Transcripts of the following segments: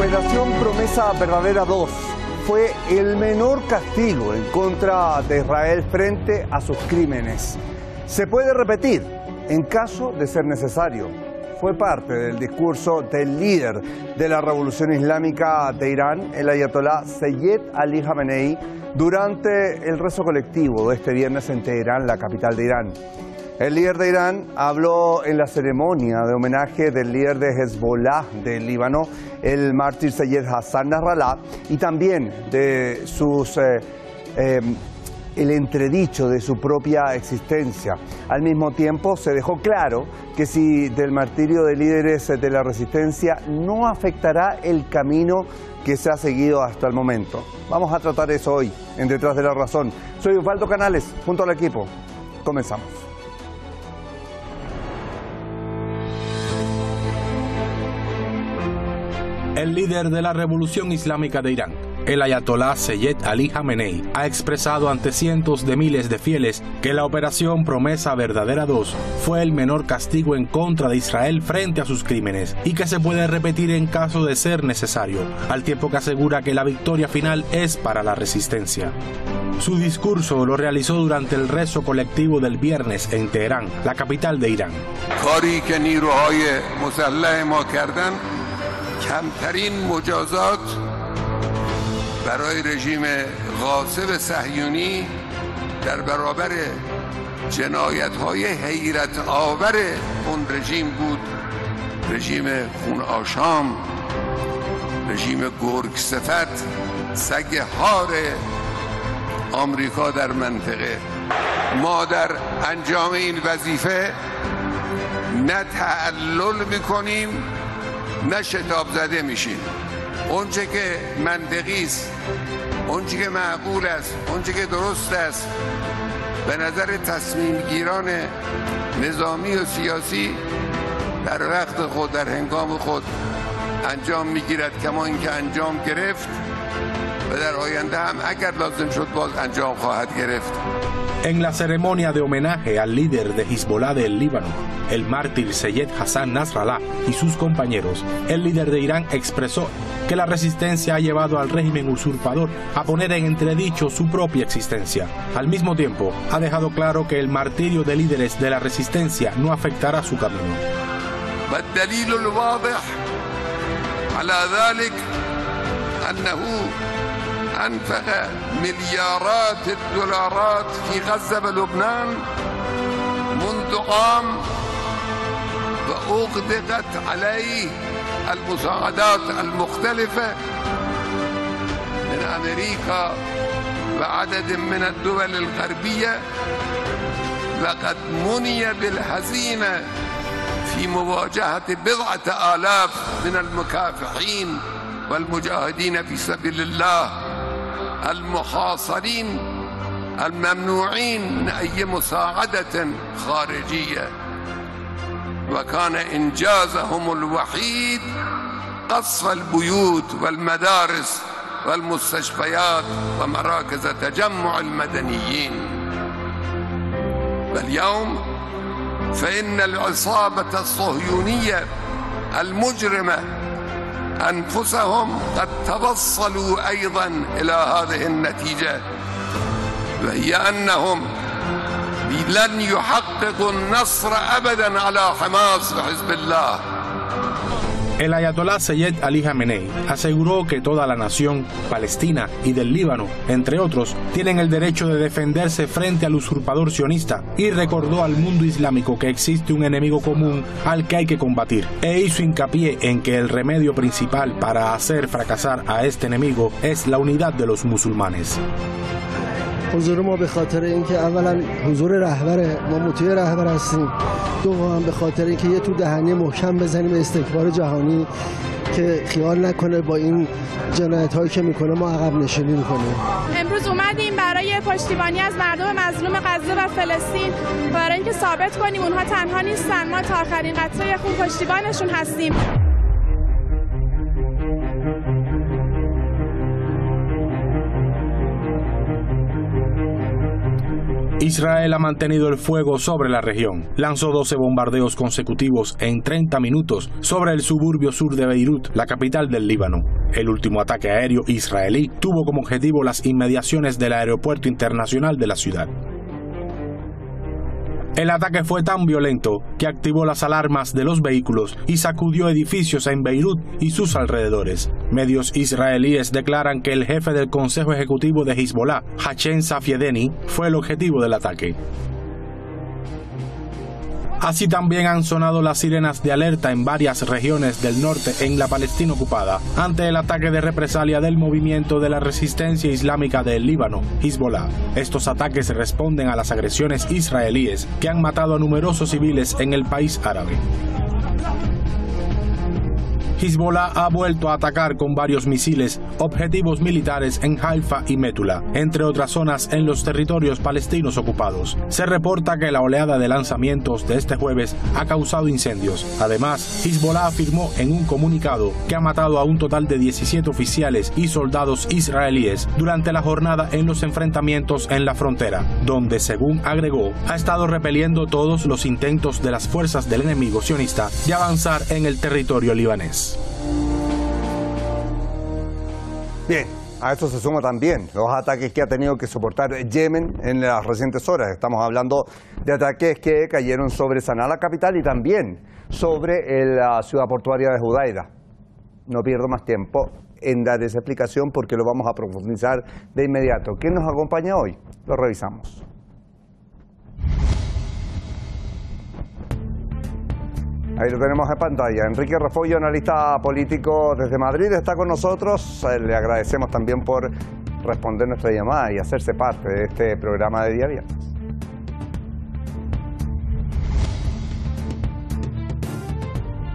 Operación Promesa Verdadera 2 fue el menor castigo en contra de Israel frente a sus crímenes. Se puede repetir en caso de ser necesario. Fue parte del discurso del líder de la Revolución Islámica de Irán, el ayatolá Seyed Ali Jamenei, durante el rezo colectivo de este viernes en Teherán, la capital de Irán. El líder de Irán habló en la ceremonia de homenaje del líder de Hezbollah del Líbano, el mártir Seyed Hassan Nasrallah, y también de el entredicho de su propia existencia. Al mismo tiempo se dejó claro que si del martirio de líderes de la resistencia no afectará el camino que se ha seguido hasta el momento. Vamos a tratar eso hoy en Detrás de la Razón. Soy Osvaldo Canales, junto al equipo. Comenzamos. El líder de la Revolución Islámica de Irán, el ayatolá Seyed Ali Jamenei, ha expresado ante cientos de miles de fieles que la Operación Promesa Verdadera 2 fue el menor castigo en contra de Israel frente a sus crímenes y que se puede repetir en caso de ser necesario, al tiempo que asegura que la victoria final es para la resistencia. Su discurso lo realizó durante el rezo colectivo del viernes en Teherán, la capital de Irán. کمترین مجازات برای رژیم غاصب صهیونی در برابر جنایت‌های حیرت آور اون رژیم بود. رژیم خون آشام، رژیم گرگ صفت، سگ هار آمریکا در منطقه. ما در انجام این وظیفه نه تعلل می‌کنیم نه شتاب زده میشیم. اونچه که منطقی است، اونچه که معقول است، اونچه که درست است به نظر تصمیم گیران نظامی و سیاسی در وقت خود، در هنگام خود انجام میگیرد، کما اینکه انجام گرفت و در آینده هم اگر لازم شد باز انجام خواهد گرفت. En la ceremonia de homenaje al líder de Hezbollah del Líbano, el mártir Seyed Hassan Nasrallah y sus compañeros, el líder de Irán expresó que la resistencia ha llevado al régimen usurpador a poner en entredicho su propia existencia. Al mismo tiempo, ha dejado claro que el martirio de líderes de la resistencia no afectará su camino. أنفق مليارات الدولارات في غزة ولبنان منذ قام وأغدقت عليه المساعدات المختلفة من أمريكا وعدد من الدول الغربية وقد مني بالهزيمة في مواجهة بضعة آلاف من المكافحين والمجاهدين في سبيل الله المحاصرين الممنوعين من أي مساعدة خارجية، وكان إنجازهم الوحيد قصف البيوت والمدارس والمستشفيات ومراكز تجمع المدنيين. واليوم فإن العصابة الصهيونية المجرمة أنفسهم قد توصلوا أيضا إلى هذه النتيجة، وهي أنهم لن يحققوا النصر أبدا على حماس وحزب الله. El ayatolá Seyed Ali Jamenei aseguró que toda la nación palestina y del Líbano, entre otros, tienen el derecho de defenderse frente al usurpador sionista y recordó al mundo islámico que existe un enemigo común al que hay que combatir e hizo hincapié en que el remedio principal para hacer fracasar a este enemigo es la unidad de los musulmanes. حضور ما به خاطر اینکه اولا حضور رهبر ما مطیع رهبر هستیم، دوم به خاطر اینکه یه تو دهنی محکم بزنیم استکبار جهانی که خیال نکنه با این جنایت هایی که میکنه ما عقب نشینی میکنیم. امروز اومدیم برای پشتیبانی از مردم مظلوم غزه و فلسطین، برای اینکه ثابت کنیم اونها تنها نیستن، ما تا آخرین قطره خون پشتیبانشون هستیم. Israel ha mantenido el fuego sobre la región. Lanzó 12 bombardeos consecutivos en 30 minutos sobre el suburbio sur de Beirut, la capital del Líbano. El último ataque aéreo israelí tuvo como objetivo las inmediaciones del aeropuerto internacional de la ciudad. El ataque fue tan violento que activó las alarmas de los vehículos y sacudió edificios en Beirut y sus alrededores. Medios israelíes declaran que el jefe del Consejo Ejecutivo de Hezbollah, Hashem Safiedeni, fue el objetivo del ataque. Así también han sonado las sirenas de alerta en varias regiones del norte en la Palestina ocupada, ante el ataque de represalia del movimiento de la resistencia islámica del Líbano, Hezbollah. Estos ataques responden a las agresiones israelíes que han matado a numerosos civiles en el país árabe. Hezbollah ha vuelto a atacar con varios misiles objetivos militares en Haifa y Métula, entre otras zonas en los territorios palestinos ocupados. Se reporta que la oleada de lanzamientos de este jueves ha causado incendios. Además, Hezbollah afirmó en un comunicado que ha matado a un total de 17 oficiales y soldados israelíes durante la jornada en los enfrentamientos en la frontera, donde, según agregó, ha estado repeliendo todos los intentos de las fuerzas del enemigo sionista de avanzar en el territorio libanés. Bien, a esto se suma también los ataques que ha tenido que soportar Yemen en las recientes horas. Estamos hablando de ataques que cayeron sobre Sanaa, la capital, y también sobre la ciudad portuaria de Judaira. No pierdo más tiempo en dar esa explicación porque lo vamos a profundizar de inmediato. ¿Quién nos acompaña hoy? Lo revisamos. Ahí lo tenemos en pantalla. Enrique Refollo, analista político desde Madrid, está con nosotros. Le agradecemos también por responder nuestra llamada y hacerse parte de este programa de día viernes.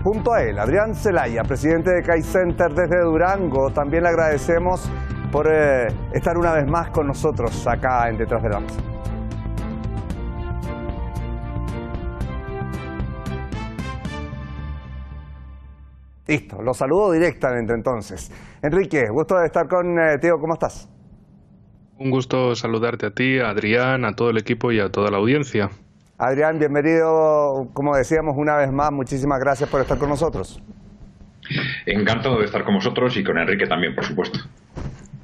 Junto a él, Adrián Zelaya, presidente de CAI Center desde Durango. También le agradecemos por estar una vez más con nosotros acá en Detrás de la Mesa. Listo, lo saludo directamente entonces. Enrique, gusto de estar contigo, ¿cómo estás? Un gusto saludarte a ti, a Adrián, a todo el equipo y a toda la audiencia. Adrián, bienvenido, como decíamos una vez más, muchísimas gracias por estar con nosotros. Encantado de estar con vosotros y con Enrique también, por supuesto.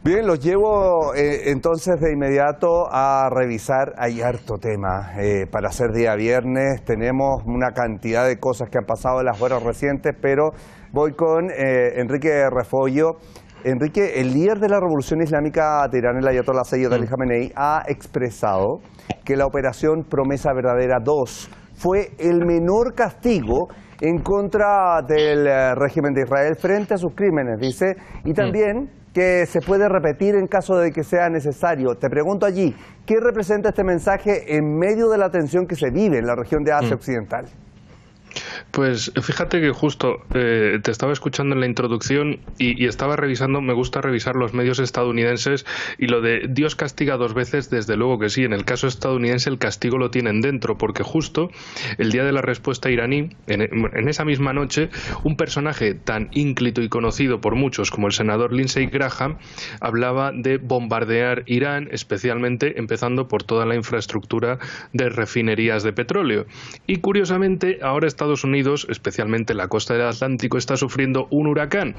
Bien, los llevo entonces de inmediato a revisar. Hay harto tema para hacer día viernes. Tenemos una cantidad de cosas que han pasado en las horas recientes, pero voy con Enrique Refollo. Enrique, el líder de la Revolución Islámica de Irán, el ayatolá Sayyed Ali Jamenei, ha expresado que la operación Promesa Verdadera 2 fue el menor castigo en contra del régimen de Israel frente a sus crímenes, dice, y también que se puede repetir en caso de que sea necesario. Te pregunto allí, ¿qué representa este mensaje en medio de la tensión que se vive en la región de Asia Occidental? Pues fíjate que justo te estaba escuchando en la introducción y estaba revisando, me gusta revisar los medios estadounidenses, y lo de Dios castiga dos veces, desde luego que sí. En el caso estadounidense el castigo lo tienen dentro, porque justo el día de la respuesta iraní, en esa misma noche, un personaje tan ínclito y conocido por muchos como el senador Lindsey Graham hablaba de bombardear Irán, especialmente empezando por toda la infraestructura de refinerías de petróleo. Y curiosamente ahora Estados Unidos, especialmente la costa del Atlántico, está sufriendo un huracán,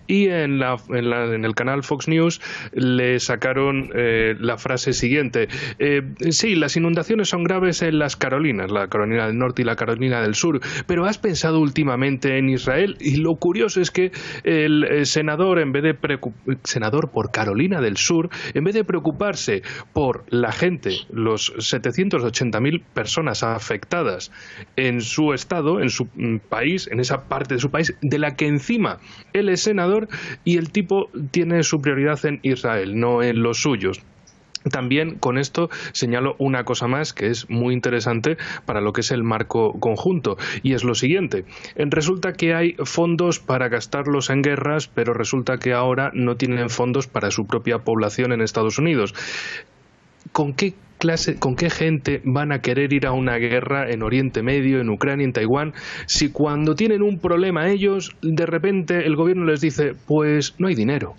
y en el canal Fox News le sacaron la frase siguiente: sí, las inundaciones son graves en las Carolinas, la Carolina del Norte y la Carolina del Sur, pero ¿has pensado últimamente en Israel? Y lo curioso es que el senador, senador por Carolina del Sur, en vez de preocuparse por la gente, los 780.000 personas afectadas en su estado, en su país, en esa parte de su país, de la que encima él es senador, y el tipo tiene su prioridad en Israel, no en los suyos. También con esto señalo una cosa más que es muy interesante para lo que es el marco conjunto, y es lo siguiente: resulta que hay fondos para gastarlos en guerras, pero resulta que ahora no tienen fondos para su propia población en Estados Unidos. ¿Con qué gente van a querer ir a una guerra en Oriente Medio, en Ucrania, en Taiwán, si cuando tienen un problema ellos, de repente el gobierno les dice, pues no hay dinero?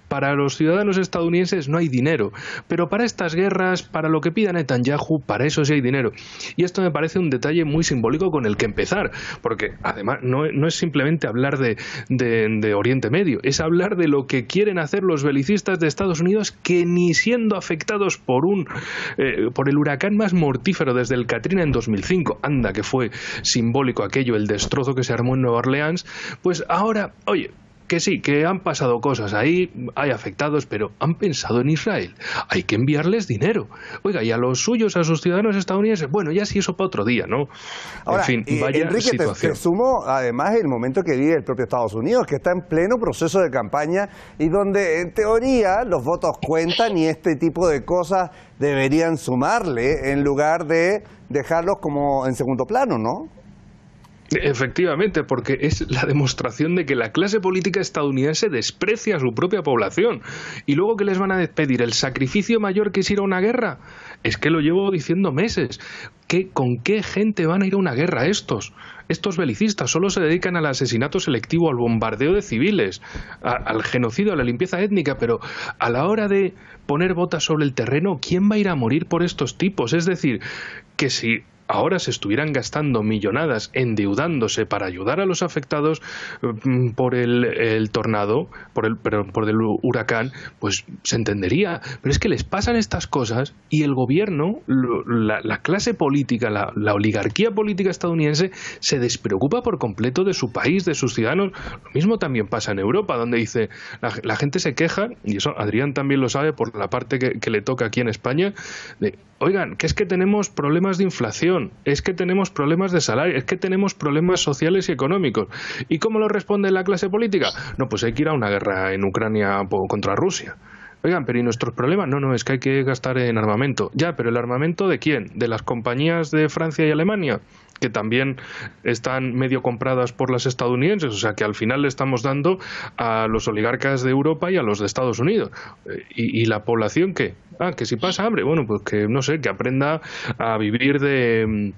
para los ciudadanos estadounidenses no hay dinero, pero para estas guerras, para lo que pida Netanyahu, para eso sí hay dinero. Y esto me parece un detalle muy simbólico con el que empezar, porque además no es simplemente hablar de Oriente Medio, es hablar de lo que quieren hacer los belicistas de Estados Unidos, que ni siendo afectados por el huracán más mortífero desde el Katrina en 2005, anda que fue simbólico aquello, el destrozo que se armó en Nueva Orleans, pues ahora, oye, que sí, que han pasado cosas ahí, hay afectados, pero han pensado en Israel. Hay que enviarles dinero. Oiga, y a los suyos, a sus ciudadanos estadounidenses, bueno, ya sí eso para otro día, ¿no? Ahora, en fin, vaya Enrique, situación. te sumo además el momento que vive el propio Estados Unidos, que está en pleno proceso de campaña y donde en teoría los votos cuentan y este tipo de cosas deberían sumarle en lugar de dejarlos como en segundo plano, ¿no? Efectivamente, porque es la demostración de que la clase política estadounidense desprecia a su propia población. Y luego, ¿qué les van a pedir? ¿El sacrificio mayor que es ir a una guerra? Es que lo llevo diciendo meses. ¿Con qué gente van a ir a una guerra estos? Estos belicistas solo se dedican al asesinato selectivo, al bombardeo de civiles, al genocidio, a la limpieza étnica, pero a la hora de poner botas sobre el terreno, ¿quién va a ir a morir por estos tipos? Es decir, que si ahora se estuvieran gastando millonadas endeudándose para ayudar a los afectados por el tornado, por el huracán, pues se entendería. Pero es que les pasan estas cosas y el gobierno, la clase política, la oligarquía política estadounidense se despreocupa por completo de su país, de sus ciudadanos. Lo mismo también pasa en Europa, donde dice, la gente se queja, y eso Adrián también lo sabe por la parte que le toca aquí en España, de, oigan, que es que tenemos problemas de inflación, es que tenemos problemas de salario, es que tenemos problemas sociales y económicos. ¿Y cómo lo responde la clase política? No, pues hay que ir a una guerra en Ucrania contra Rusia. Oigan, pero ¿y nuestros problemas? No, es que hay que gastar en armamento. Ya, pero ¿el armamento de quién? ¿De las compañías de Francia y Alemania? Que también están medio compradas por las estadounidenses, o sea que al final le estamos dando a los oligarcas de Europa y a los de Estados Unidos. ¿Y la población qué? Que si pasa hambre, bueno, pues que no sé, que aprenda a vivir de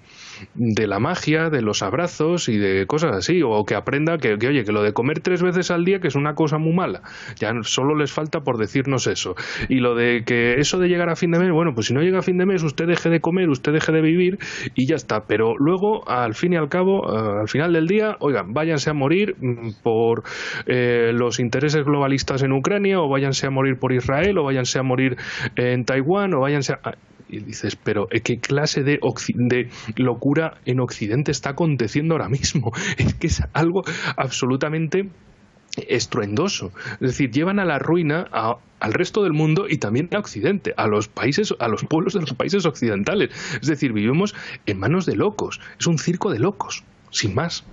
la magia, de los abrazos y de cosas así, o que aprenda que oye, que lo de comer 3 veces al día, que es una cosa muy mala, ya solo les falta por decirnos eso. Y lo de que eso de llegar a fin de mes, bueno, pues si no llega a fin de mes, usted deje de comer, usted deje de vivir y ya está. Pero luego, al fin y al cabo, al final del día, oigan, váyanse a morir por los intereses globalistas en Ucrania, o váyanse a morir por Israel, o váyanse a morir en Taiwán, o váyanse a... Y dices, pero ¿qué clase de locura en Occidente está aconteciendo ahora mismo? Es que es algo absolutamente estruendoso. Es decir, llevan a la ruina al resto del mundo y también a Occidente, a los países, a los pueblos de los países occidentales. Es decir, vivimos en manos de locos. Es un circo de locos, sin más.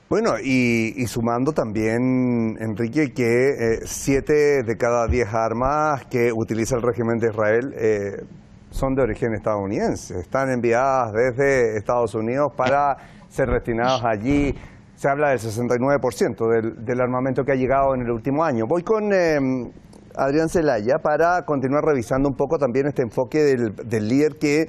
Bueno, y sumando también, Enrique, que 7 de cada 10 armas que utiliza el régimen de Israel son de origen estadounidense. Están enviadas desde Estados Unidos para ser destinadas allí. Se habla del 69% del armamento que ha llegado en el último año. Voy con Adrián Celaya para continuar revisando un poco también este enfoque del líder que,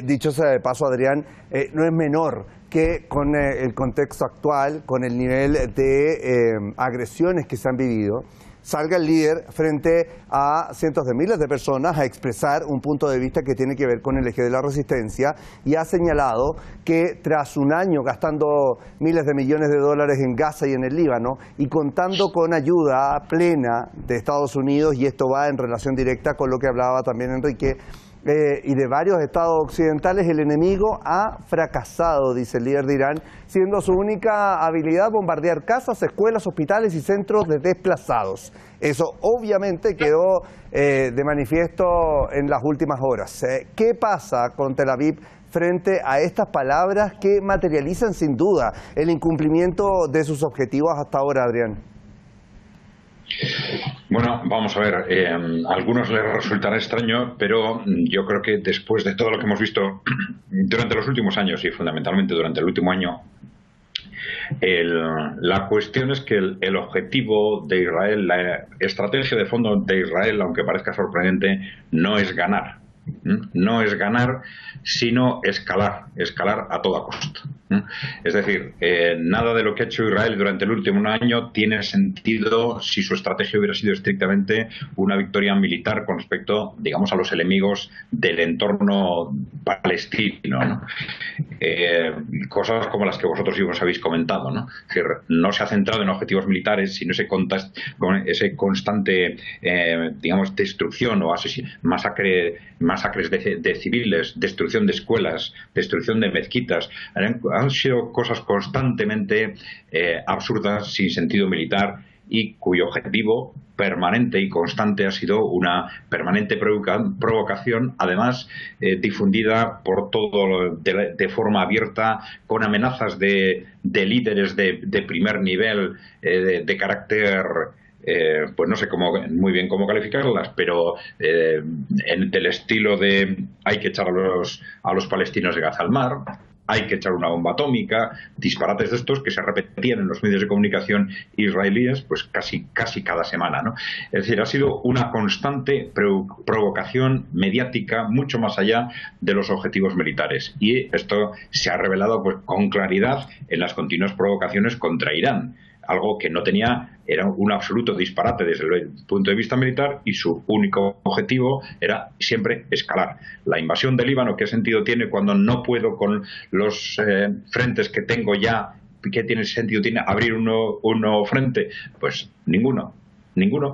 dicho sea de paso, Adrián, no es menor que con el contexto actual, con el nivel de agresiones que se han vivido, salga el líder frente a cientos de miles de personas a expresar un punto de vista que tiene que ver con el eje de la resistencia, y ha señalado que tras un año gastando miles de millones de dólares en Gaza y en el Líbano y contando con ayuda plena de Estados Unidos, y esto va en relación directa con lo que hablaba también Enrique, y de varios estados occidentales, el enemigo ha fracasado, dice el líder de Irán, siendo su única habilidad bombardear casas, escuelas, hospitales y centros de desplazados. Eso obviamente quedó de manifiesto en las últimas horas. ¿Qué pasa con Tel Aviv frente a estas palabras que materializan sin duda el incumplimiento de sus objetivos hasta ahora, Adrián? Bueno, vamos a ver, a algunos les resultará extraño, pero yo creo que después de todo lo que hemos visto durante los últimos años y fundamentalmente durante el último año, la cuestión es que el objetivo de Israel, la estrategia de fondo de Israel, aunque parezca sorprendente, no es ganar. No es ganar, sino escalar a toda costa. Es decir, nada de lo que ha hecho Israel durante el último año tiene sentido si su estrategia hubiera sido estrictamente una victoria militar con respecto, digamos, a los enemigos del entorno palestino, ¿no? Cosas como las que vosotros mismos habéis comentado, ¿no? Es decir, no se ha centrado en objetivos militares, sino ese constante, digamos, destrucción o masacres de civiles, destrucción de escuelas, destrucción de mezquitas. Han sido cosas constantemente absurdas, sin sentido militar, y cuyo objetivo permanente y constante ha sido una permanente provocación, además difundida por todo de forma abierta, con amenazas de líderes de primer nivel, de carácter, pues no sé muy bien cómo calificarlas, pero del estilo de hay que echar a los palestinos de Gaza al mar, hay que echar una bomba atómica, disparates de estos que se repetían en los medios de comunicación israelíes pues casi cada semana, ¿no? Es decir, ha sido una constante provocación mediática mucho más allá de los objetivos militares, y esto se ha revelado pues con claridad en las continuas provocaciones contra Irán, algo que no tenía, era un absoluto disparate desde el punto de vista militar, y su único objetivo era siempre escalar. La invasión del Líbano, ¿qué sentido tiene cuando no puedo con los frentes que tengo ya? ¿Qué sentido tiene abrir un nuevo frente? Pues ninguno,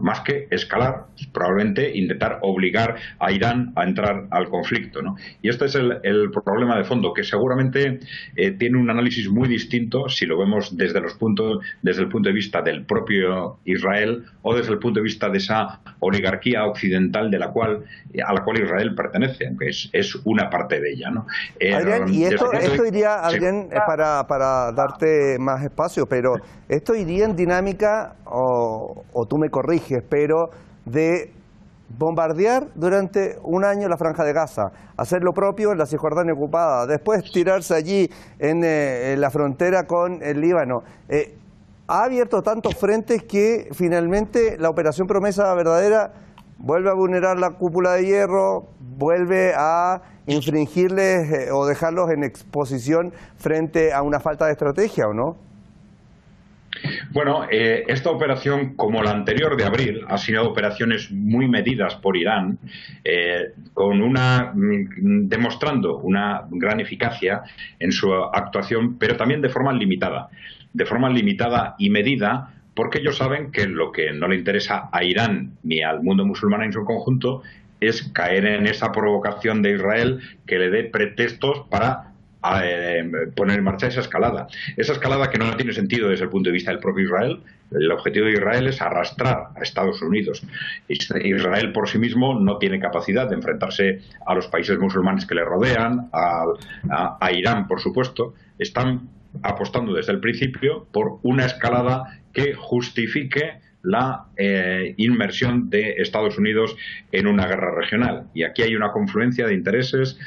más que escalar, probablemente intentar obligar a Irán a entrar al conflicto, ¿no? Y este es el problema de fondo, que seguramente tiene un análisis muy distinto si lo vemos desde el punto de vista del propio Israel o desde el punto de vista de esa oligarquía occidental a la cual Israel pertenece, aunque es una parte de ella, ¿no? Adrián, y esto iría, Adrián, sí, para darte más espacio, pero esto iría en dinámica, o tú me corriges, pero de bombardear durante un año la Franja de Gaza, hacer lo propio en la Cisjordania ocupada, después tirarse allí en la frontera con el Líbano. Ha abierto tantos frentes que finalmente la Operación Promesa Verdadera vuelve a vulnerar la cúpula de hierro, vuelve a infringirles o dejarlos en exposición frente a una falta de estrategia, ¿o no? Bueno, esta operación, como la anterior de abril, ha sido operaciones muy medidas por Irán, demostrando una gran eficacia en su actuación, pero también de forma limitada y medida, porque ellos saben que lo que no le interesa a Irán ni al mundo musulmán en su conjunto es caer en esa provocación de Israel que le dé pretextos para poner en marcha esa escalada que no tiene sentido desde el punto de vista del propio Israel. El objetivo de Israel es arrastrar a Estados Unidos. Israel por sí mismo no tiene capacidad de enfrentarse a los países musulmanes que le rodean, a Irán, por supuesto. Están apostando desde el principio por una escalada que justifique la inmersión de Estados Unidos en una guerra regional. Y aquí hay una confluencia de intereses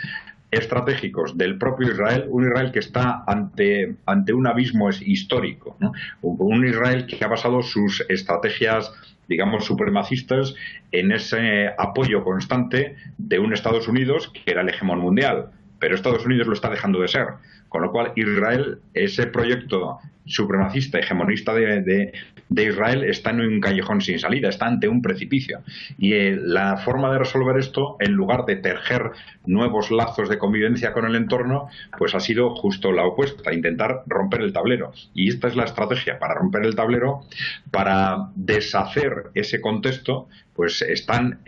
estratégicos del propio Israel, un Israel que está ante un abismo histórico, ¿no? Un Israel que ha basado sus estrategias, digamos, supremacistas en ese apoyo constante de un Estados Unidos que era el hegemón mundial, pero Estados Unidos lo está dejando de ser, con lo cual Israel, ese proyecto supremacista, hegemonista de Israel, está en un callejón sin salida, está ante un precipicio. Y la forma de resolver esto, en lugar de tejer nuevos lazos de convivencia con el entorno, pues ha sido justo la opuesta, intentar romper el tablero. Y esta es la estrategia para romper el tablero, para deshacer ese contexto, pues están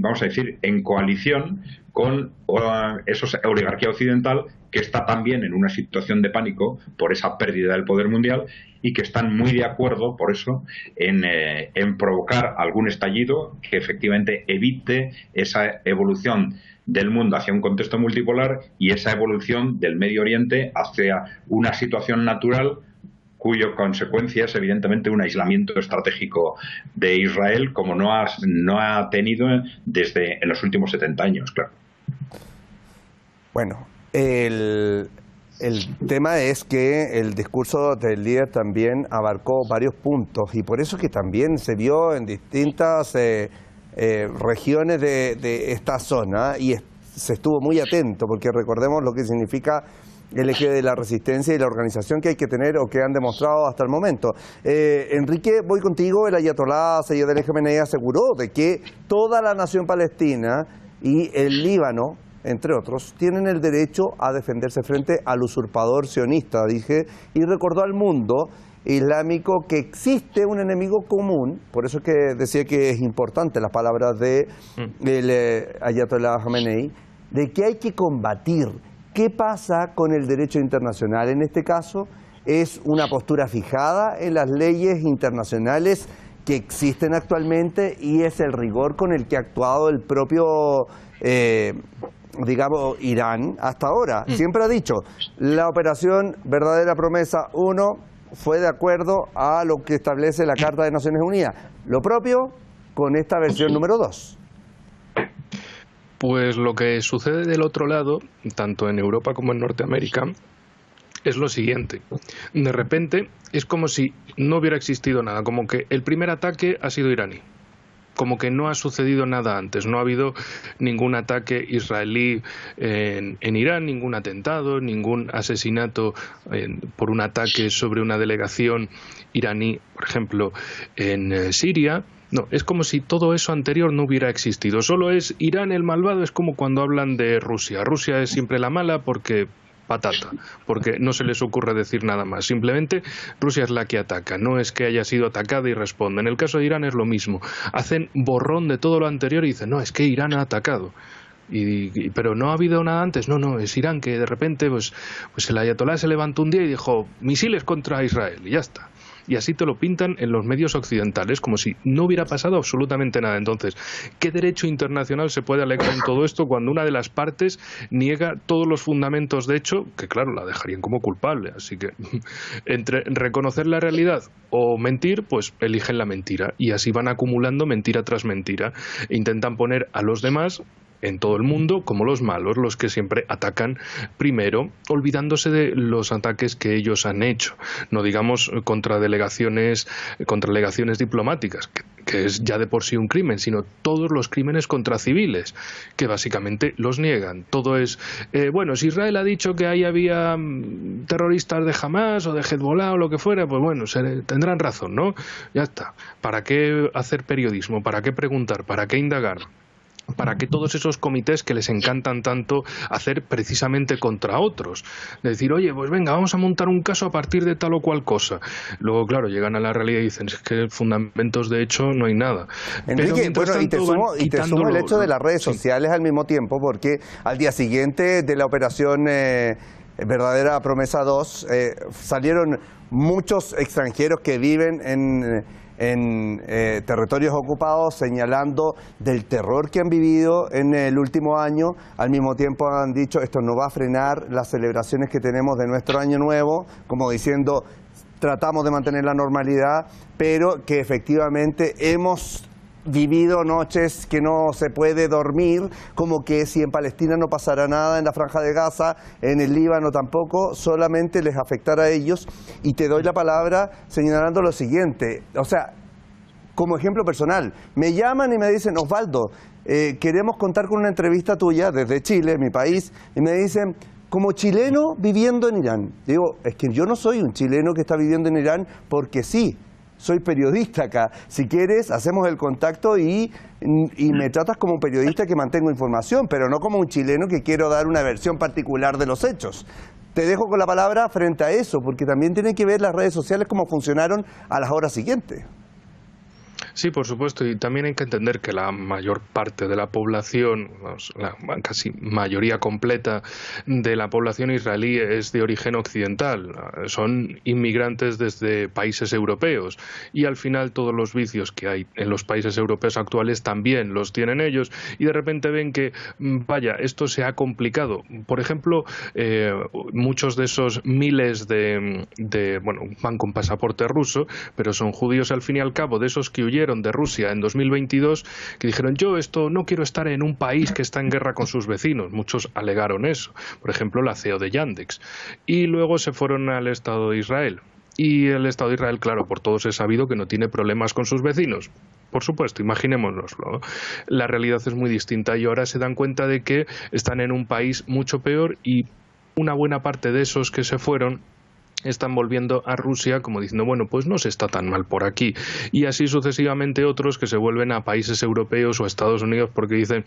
vamos a decir, en coalición con esa oligarquía occidental que está también en una situación de pánico por esa pérdida del poder mundial y que están muy de acuerdo, por eso, en provocar algún estallido que efectivamente evite esa evolución del mundo hacia un contexto multipolar y esa evolución del Medio Oriente hacia una situación natural cuya consecuencia es evidentemente un aislamiento estratégico de Israel como no ha tenido desde en los últimos 70 años, claro. Bueno, el tema es que el discurso del líder también abarcó varios puntos y por eso que también se vio en distintas regiones de esta zona y se estuvo muy atento porque recordemos lo que significa el eje de la resistencia y la organización que hay que tener o que han demostrado hasta el momento. Enrique, voy contigo. El ayatolá Seyed Ali Jamenei aseguró de que toda la nación palestina y el Líbano, entre otros, tienen el derecho a defenderse frente al usurpador sionista, y recordó al mundo islámico que existe un enemigo común. Por eso que decía que es importante las palabras de el ayatolá Jamenei, de que hay que combatir. ¿Qué pasa con el derecho internacional? En este caso, es una postura fijada en las leyes internacionales que existen actualmente y es el rigor con el que ha actuado el propio, Irán hasta ahora. Siempre ha dicho, la operación Verdadera Promesa 1 fue de acuerdo a lo que establece la Carta de Naciones Unidas. Lo propio con esta versión número 2. Pues lo que sucede del otro lado, tanto en Europa como en Norteamérica, es lo siguiente. De repente es como si no hubiera existido nada, como que el primer ataque ha sido iraní, como que no ha sucedido nada antes, no ha habido ningún ataque israelí en Irán, ningún atentado, ningún asesinato por un ataque sobre una delegación iraní, por ejemplo, en Siria. No, es como si todo eso anterior no hubiera existido. Solo es Irán el malvado, es como cuando hablan de Rusia. Rusia es siempre la mala porque patata, porque no se les ocurre decir nada más. Simplemente Rusia es la que ataca, no es que haya sido atacada y responde. En el caso de Irán es lo mismo. Hacen borrón de todo lo anterior y dicen, no, es que Irán ha atacado. Pero no ha habido nada antes. No, es Irán que de repente pues el ayatolá se levantó un día y dijo, misiles contra Israel, y ya está. Y así te lo pintan en los medios occidentales, como si no hubiera pasado absolutamente nada. Entonces, ¿qué derecho internacional se puede alegar en todo esto cuando una de las partes niega todos los fundamentos de hecho, que claro, la dejarían como culpable? Así que, entre reconocer la realidad o mentir, pues eligen la mentira. Y así van acumulando mentira tras mentira. E intentan poner a los demás en todo el mundo como los malos, los que siempre atacan primero, olvidándose de los ataques que ellos han hecho, no digamos contra delegaciones diplomáticas, que es ya de por sí un crimen, sino todos los crímenes contra civiles, que básicamente los niegan. Todo es, si Israel ha dicho que ahí había terroristas de Hamas o de Hezbollah o lo que fuera, pues bueno, tendrán razón, ¿no? Ya está. ¿Para qué hacer periodismo? ¿Para qué preguntar? ¿Para qué indagar? ¿Para qué todos esos comités que les encantan tanto hacer precisamente contra otros? De decir, oye, pues venga, vamos a montar un caso a partir de tal o cual cosa. Luego, claro, llegan a la realidad y dicen, es que fundamentos de hecho no hay nada. Enrique, y te sumo el hecho de las redes sociales al mismo tiempo, porque al día siguiente de la operación Verdadera Promesa 2 salieron muchos extranjeros que viven en territorios ocupados, señalando del terror que han vivido en el último año. Al mismo tiempo han dicho, esto no va a frenar las celebraciones que tenemos de nuestro año nuevo, como diciendo, tratamos de mantener la normalidad, pero que efectivamente hemos vivido noches que no se puede dormir, como que si en Palestina no pasara nada, en la Franja de Gaza, en el Líbano tampoco, solamente les afectara a ellos. Y te doy la palabra señalando lo siguiente, o sea, como ejemplo personal, me llaman y me dicen, Osvaldo, queremos contar con una entrevista tuya desde Chile, mi país, y me dicen, como chileno viviendo en Irán. Digo, es que yo no soy un chileno que está viviendo en Irán porque sí. Soy periodista acá. Si quieres, hacemos el contacto y me tratas como un periodista que mantengo información, pero no como un chileno que quiero dar una versión particular de los hechos. Te dejo con la palabra frente a eso, porque también tienen que ver las redes sociales cómo funcionaron a las horas siguientes. Sí, por supuesto, y también hay que entender que la mayor parte de la población, la casi mayoría completa de la población israelí es de origen occidental, son inmigrantes desde países europeos y al final todos los vicios que hay en los países europeos actuales también los tienen ellos y de repente ven que, vaya, esto se ha complicado. Por ejemplo, muchos de esos miles van con pasaporte ruso, pero son judíos al fin y al cabo, de esos que huyeron de Rusia en 2022, que dijeron, yo no quiero estar en un país que está en guerra con sus vecinos. Muchos alegaron eso, por ejemplo la CEO de Yandex, y luego se fueron al Estado de Israel. Y el Estado de Israel, claro, por todos es sabido que no tiene problemas con sus vecinos. Por supuesto, imaginémonoslo. La realidad es muy distinta y ahora se dan cuenta de que están en un país mucho peor y una buena parte de esos que se fueron están volviendo a Rusia como diciendo, bueno, pues no se está tan mal por aquí, y así sucesivamente otros que se vuelven a países europeos o a Estados Unidos porque dicen,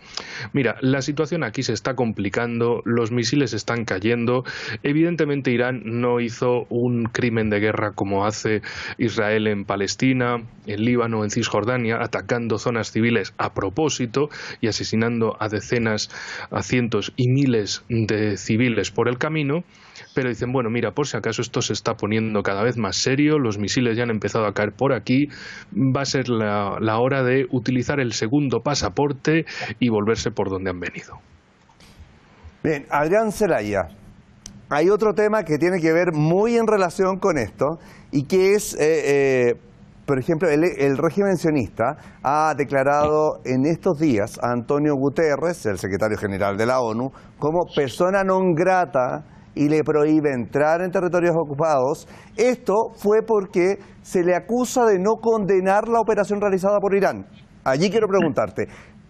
mira, la situación aquí se está complicando, los misiles están cayendo, evidentemente Irán no hizo un crimen de guerra como hace Israel en Palestina, en Líbano, en Cisjordania, atacando zonas civiles a propósito y asesinando a decenas, a cientos y miles de civiles por el camino, pero dicen, bueno, mira, por si acaso esto se está poniendo cada vez más serio, los misiles ya han empezado a caer por aquí, va a ser la hora de utilizar el segundo pasaporte y volverse por donde han venido. Bien, Adrián Zelaya, hay otro tema que tiene que ver muy en relación con esto y que es, por ejemplo, el régimen sionista ha declarado en estos días a Antonio Guterres, el secretario general de la ONU, como persona non grata y le prohíbe entrar en territorios ocupados. Esto fue porque se le acusa de no condenar la operación realizada por Irán. Allí quiero preguntarte,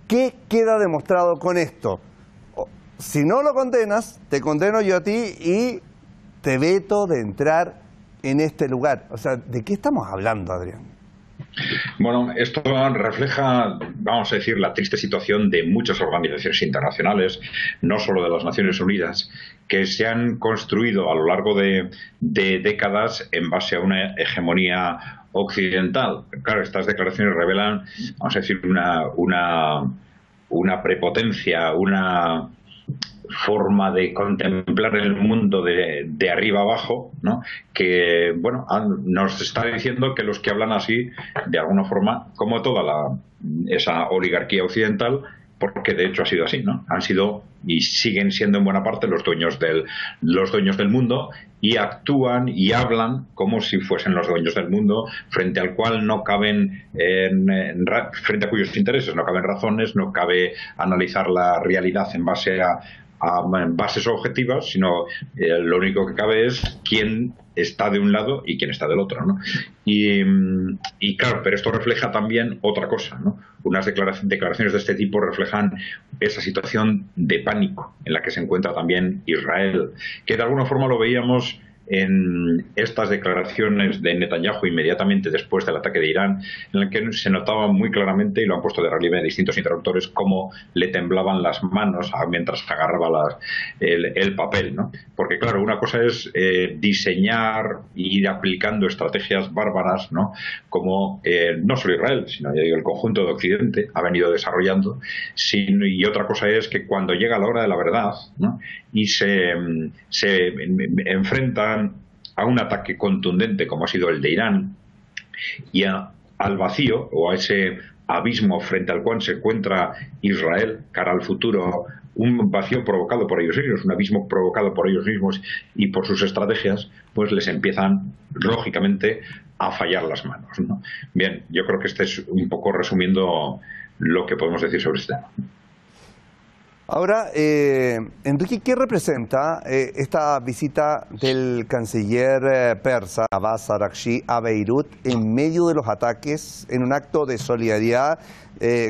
¿qué queda demostrado con esto? Si no lo condenas, te condeno yo a ti y te veto de entrar en este lugar. O sea, ¿de qué estamos hablando, Adrián? Bueno, esto refleja, vamos a decir, la triste situación de muchas organizaciones internacionales, no solo de las Naciones Unidas, que se han construido a lo largo de décadas en base a una hegemonía occidental. Claro, estas declaraciones revelan, vamos a decir, una prepotencia, una forma de contemplar el mundo de arriba abajo, ¿no? Que, bueno, nos está diciendo que los que hablan así, de alguna forma, como toda esa oligarquía occidental, porque de hecho ha sido así, ¿no? Han sido y siguen siendo en buena parte los dueños del mundo, y actúan y hablan como si fuesen los dueños del mundo, frente al cual no caben frente a cuyos intereses no caben razones, no cabe analizar la realidad en base a bases objetivas, sino lo único que cabe es quién está de un lado y quién está del otro, ¿no? Y claro, pero esto refleja también otra cosa, ¿no? Unas declaraciones de este tipo reflejan esa situación de pánico en la que se encuentra también Israel, que de alguna forma lo veíamos en estas declaraciones de Netanyahu inmediatamente después del ataque de Irán, en el que se notaba muy claramente, y lo han puesto de relieve distintos interlocutores, cómo le temblaban las manos mientras agarraba el papel, ¿no? Porque claro, una cosa es diseñar y ir aplicando estrategias bárbaras, ¿no? Como no solo Israel, sino el conjunto de Occidente ha venido desarrollando, y otra cosa es que cuando llega la hora de la verdad, ¿no? Y se enfrentan a un ataque contundente como ha sido el de Irán y al vacío o a ese abismo frente al cual se encuentra Israel cara al futuro, un vacío provocado por ellos mismos, un abismo provocado por ellos mismos y por sus estrategias, pues les empiezan lógicamente a fallar las manos, ¿no? Bien, yo creo que este es un poco resumiendo lo que podemos decir sobre este tema. Ahora, Enrique, ¿qué representa esta visita del canciller persa Abbas Araghchi a Beirut en medio de los ataques, en un acto de solidaridad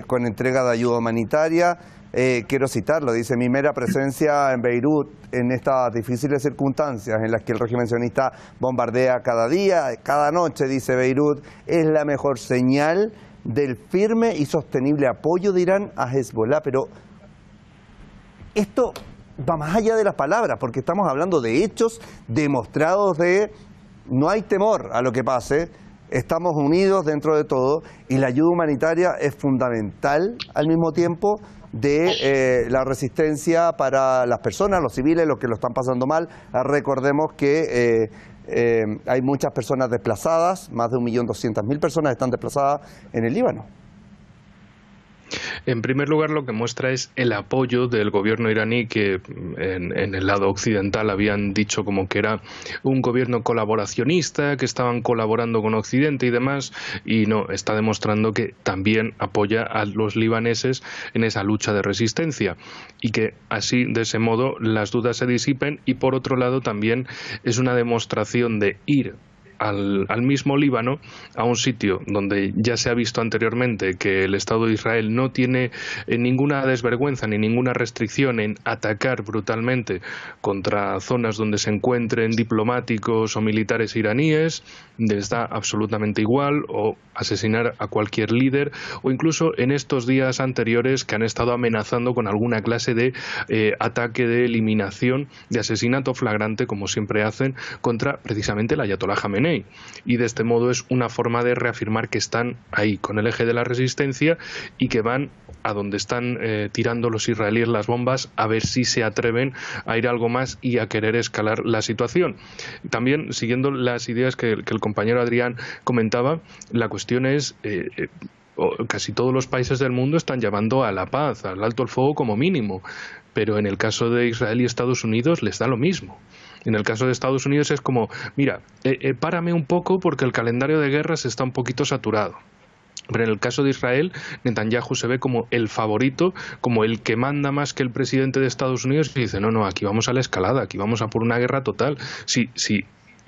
con entrega de ayuda humanitaria? Quiero citarlo, dice: mi mera presencia en Beirut en estas difíciles circunstancias en las que el régimen sionista bombardea cada día, cada noche, dice Beirut, es la mejor señal del firme y sostenible apoyo de Irán a Hezbollah. Pero esto va más allá de las palabras, porque estamos hablando de hechos demostrados de no hay temor a lo que pase, estamos unidos dentro de todo, y la ayuda humanitaria es fundamental al mismo tiempo de la resistencia para las personas, los civiles, los que lo están pasando mal. Recordemos que hay muchas personas desplazadas, más de 1.200.000 personas están desplazadas en el Líbano. En primer lugar, lo que muestra es el apoyo del gobierno iraní, que en el lado occidental habían dicho como que era un gobierno colaboracionista, que estaban colaborando con Occidente y demás, y no, está demostrando que también apoya a los libaneses en esa lucha de resistencia, y que así, de ese modo, las dudas se disipen. Y por otro lado también es una demostración de ir al mismo Líbano, a un sitio donde ya se ha visto anteriormente que el Estado de Israel no tiene ninguna desvergüenza ni ninguna restricción en atacar brutalmente contra zonas donde se encuentren diplomáticos o militares iraníes, les da absolutamente igual, o asesinar a cualquier líder, o incluso en estos días anteriores que han estado amenazando con alguna clase de ataque de eliminación, de asesinato flagrante, como siempre hacen, contra precisamente el ayatolá Jamenei. Y de este modo es una forma de reafirmar que están ahí con el eje de la resistencia y que van a donde están tirando los israelíes las bombas, a ver si se atreven a ir algo más y a querer escalar la situación. También, siguiendo las ideas que el compañero Adrián comentaba, la cuestión es casi todos los países del mundo están llamando a la paz, al alto el fuego como mínimo, pero en el caso de Israel y Estados Unidos les da lo mismo. En el caso de Estados Unidos es como, mira, párame un poco porque el calendario de guerras está un poquito saturado. Pero en el caso de Israel, Netanyahu se ve como el favorito, como el que manda más que el presidente de Estados Unidos, y dice, no, aquí vamos a la escalada, aquí vamos a por una guerra total. Sí,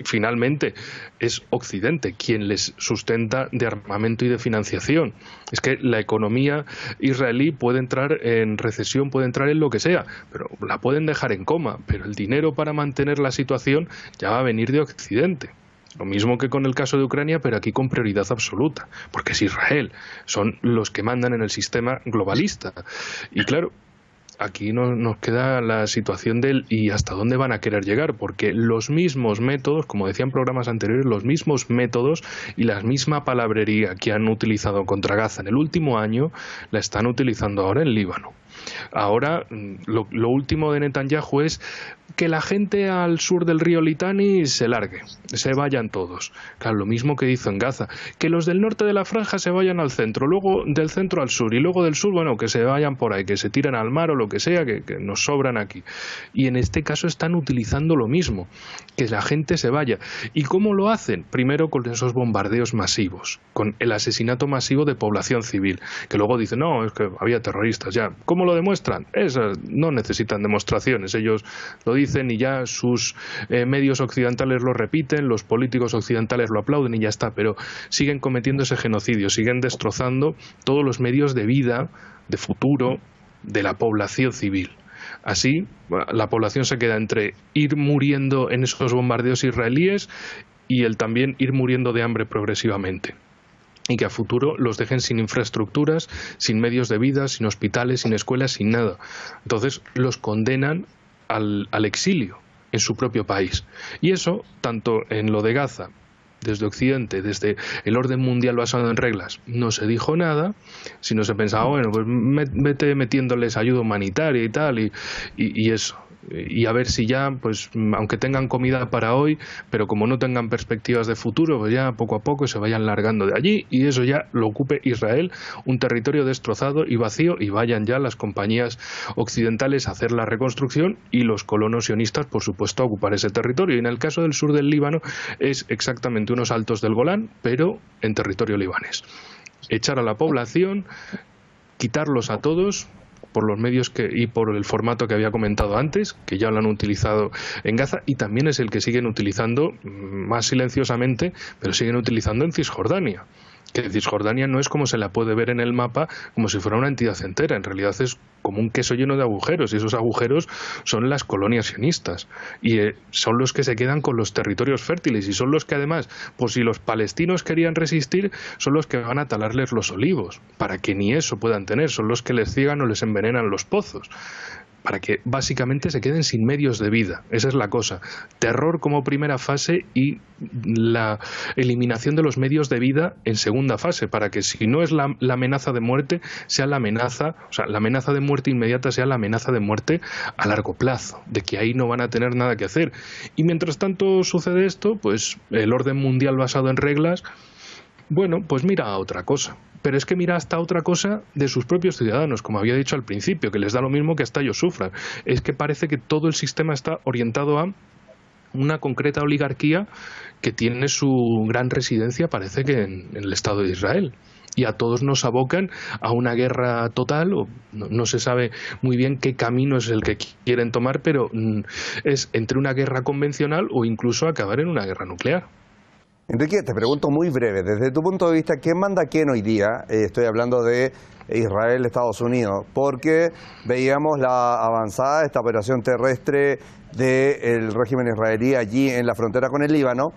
finalmente es Occidente quien les sustenta de armamento y de financiación. Es que la economía israelí puede entrar en recesión, puede entrar en lo que sea, pero la pueden dejar en coma, pero el dinero para mantener la situación ya va a venir de Occidente. Lo mismo que con el caso de Ucrania, pero aquí con prioridad absoluta, porque es Israel, son los que mandan en el sistema globalista. Y claro, aquí nos queda la situación del y hasta dónde van a querer llegar, porque los mismos métodos, como decía en programas anteriores, los mismos métodos y la misma palabrería que han utilizado contra Gaza en el último año, la están utilizando ahora en Líbano. Ahora, lo último de Netanyahu es que la gente al sur del río Litani se largue, se vayan todos. Claro, lo mismo que hizo en Gaza. Que los del norte de la franja se vayan al centro, luego del centro al sur, y luego del sur, bueno, que se vayan por ahí, que se tiren al mar o lo que sea, que nos sobran aquí. Y en este caso están utilizando lo mismo, que la gente se vaya. ¿Y cómo lo hacen? Primero con esos bombardeos masivos, con el asesinato masivo de población civil, que luego dicen, no, es que había terroristas ya. ¿Cómo lo demuestran? Esas no necesitan demostraciones, ellos lo dicen y ya sus medios occidentales lo repiten, los políticos occidentales lo aplauden y ya está, pero siguen cometiendo ese genocidio, siguen destrozando todos los medios de vida, de futuro, de la población civil. Así, la población se queda entre ir muriendo en esos bombardeos israelíes y el también ir muriendo de hambre progresivamente. Y que a futuro los dejen sin infraestructuras, sin medios de vida, sin hospitales, sin escuelas, sin nada. Entonces los condenan al exilio en su propio país. Y eso, tanto en lo de Gaza, desde Occidente, desde el orden mundial basado en reglas, no se dijo nada, sino se pensaba, bueno, pues vete metiéndoles ayuda humanitaria y tal, y eso. Y a ver si ya, pues aunque tengan comida para hoy, pero como no tengan perspectivas de futuro, pues ya poco a poco se vayan largando de allí y eso ya lo ocupe Israel, un territorio destrozado y vacío, y vayan ya las compañías occidentales a hacer la reconstrucción y los colonos sionistas, por supuesto, a ocupar ese territorio. Y en el caso del sur del Líbano es exactamente unos altos del Golán, pero en territorio libanés. Echar a la población, quitarlos a todos por los medios y por el formato que había comentado antes, que ya lo han utilizado en Gaza, y también es el que siguen utilizando más silenciosamente, pero siguen utilizando en Cisjordania. Que Cisjordania no es como se la puede ver en el mapa, como si fuera una entidad entera. En realidad es como un queso lleno de agujeros, y esos agujeros son las colonias sionistas. Y son los que se quedan con los territorios fértiles, y son los que además, por si los palestinos querían resistir, son los que van a talarles los olivos, para que ni eso puedan tener. Son los que les ciegan o les envenenan los pozos, para que básicamente se queden sin medios de vida. Esa es la cosa. Terror como primera fase y la eliminación de los medios de vida en segunda fase, para que si no es la amenaza de muerte, sea la amenaza, o sea, la amenaza de muerte inmediata sea la amenaza de muerte a largo plazo, de que ahí no van a tener nada que hacer. Y mientras tanto sucede esto, pues el orden mundial basado en reglas, bueno, pues mira a otra cosa. Pero es que mira hasta otra cosa de sus propios ciudadanos, como había dicho al principio, que les da lo mismo que hasta ellos sufran. Es que parece que todo el sistema está orientado a una concreta oligarquía que tiene su gran residencia, parece que en el Estado de Israel. Y a todos nos abocan a una guerra total, o no se sabe muy bien qué camino es el que quieren tomar, pero es entre una guerra convencional o incluso acabar en una guerra nuclear. Enrique, te pregunto muy breve, desde tu punto de vista, ¿quién manda quién hoy día? Estoy hablando de Israel, Estados Unidos, porque veíamos la avanzada de esta operación terrestre del régimen israelí allí en la frontera con el Líbano,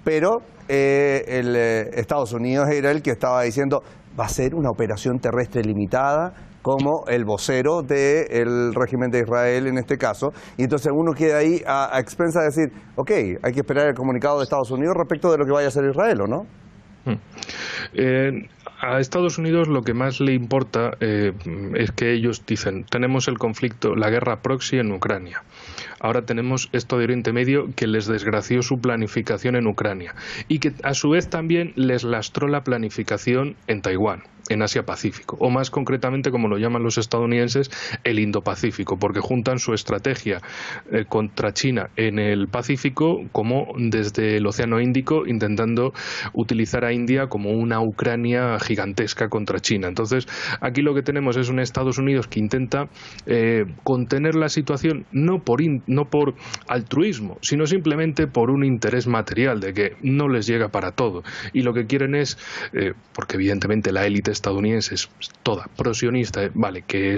pero Estados Unidos era el que estaba diciendo va a ser una operación terrestre limitada, como el vocero del régimen de Israel en este caso, y entonces uno queda ahí a expensas de decir, ok, hay que esperar el comunicado de Estados Unidos respecto de lo que vaya a hacer Israel, ¿o no? A Estados Unidos lo que más le importa es que ellos dicen, tenemos el conflicto, la guerra proxy en Ucrania. Ahora tenemos esto de Oriente Medio que les desgració su planificación en Ucrania y que a su vez también les lastró la planificación en Taiwán, en Asia-Pacífico, o más concretamente, como lo llaman los estadounidenses, el Indo-Pacífico, porque juntan su estrategia contra China en el Pacífico como desde el Océano Índico, intentando utilizar a India como una Ucrania gigantesca contra China. Entonces, aquí lo que tenemos es un Estados Unidos que intenta contener la situación no por altruismo, sino simplemente por un interés material, de que no les llega para todo. Y lo que quieren es, porque evidentemente la élite estadounidense es toda prosionista, vale, que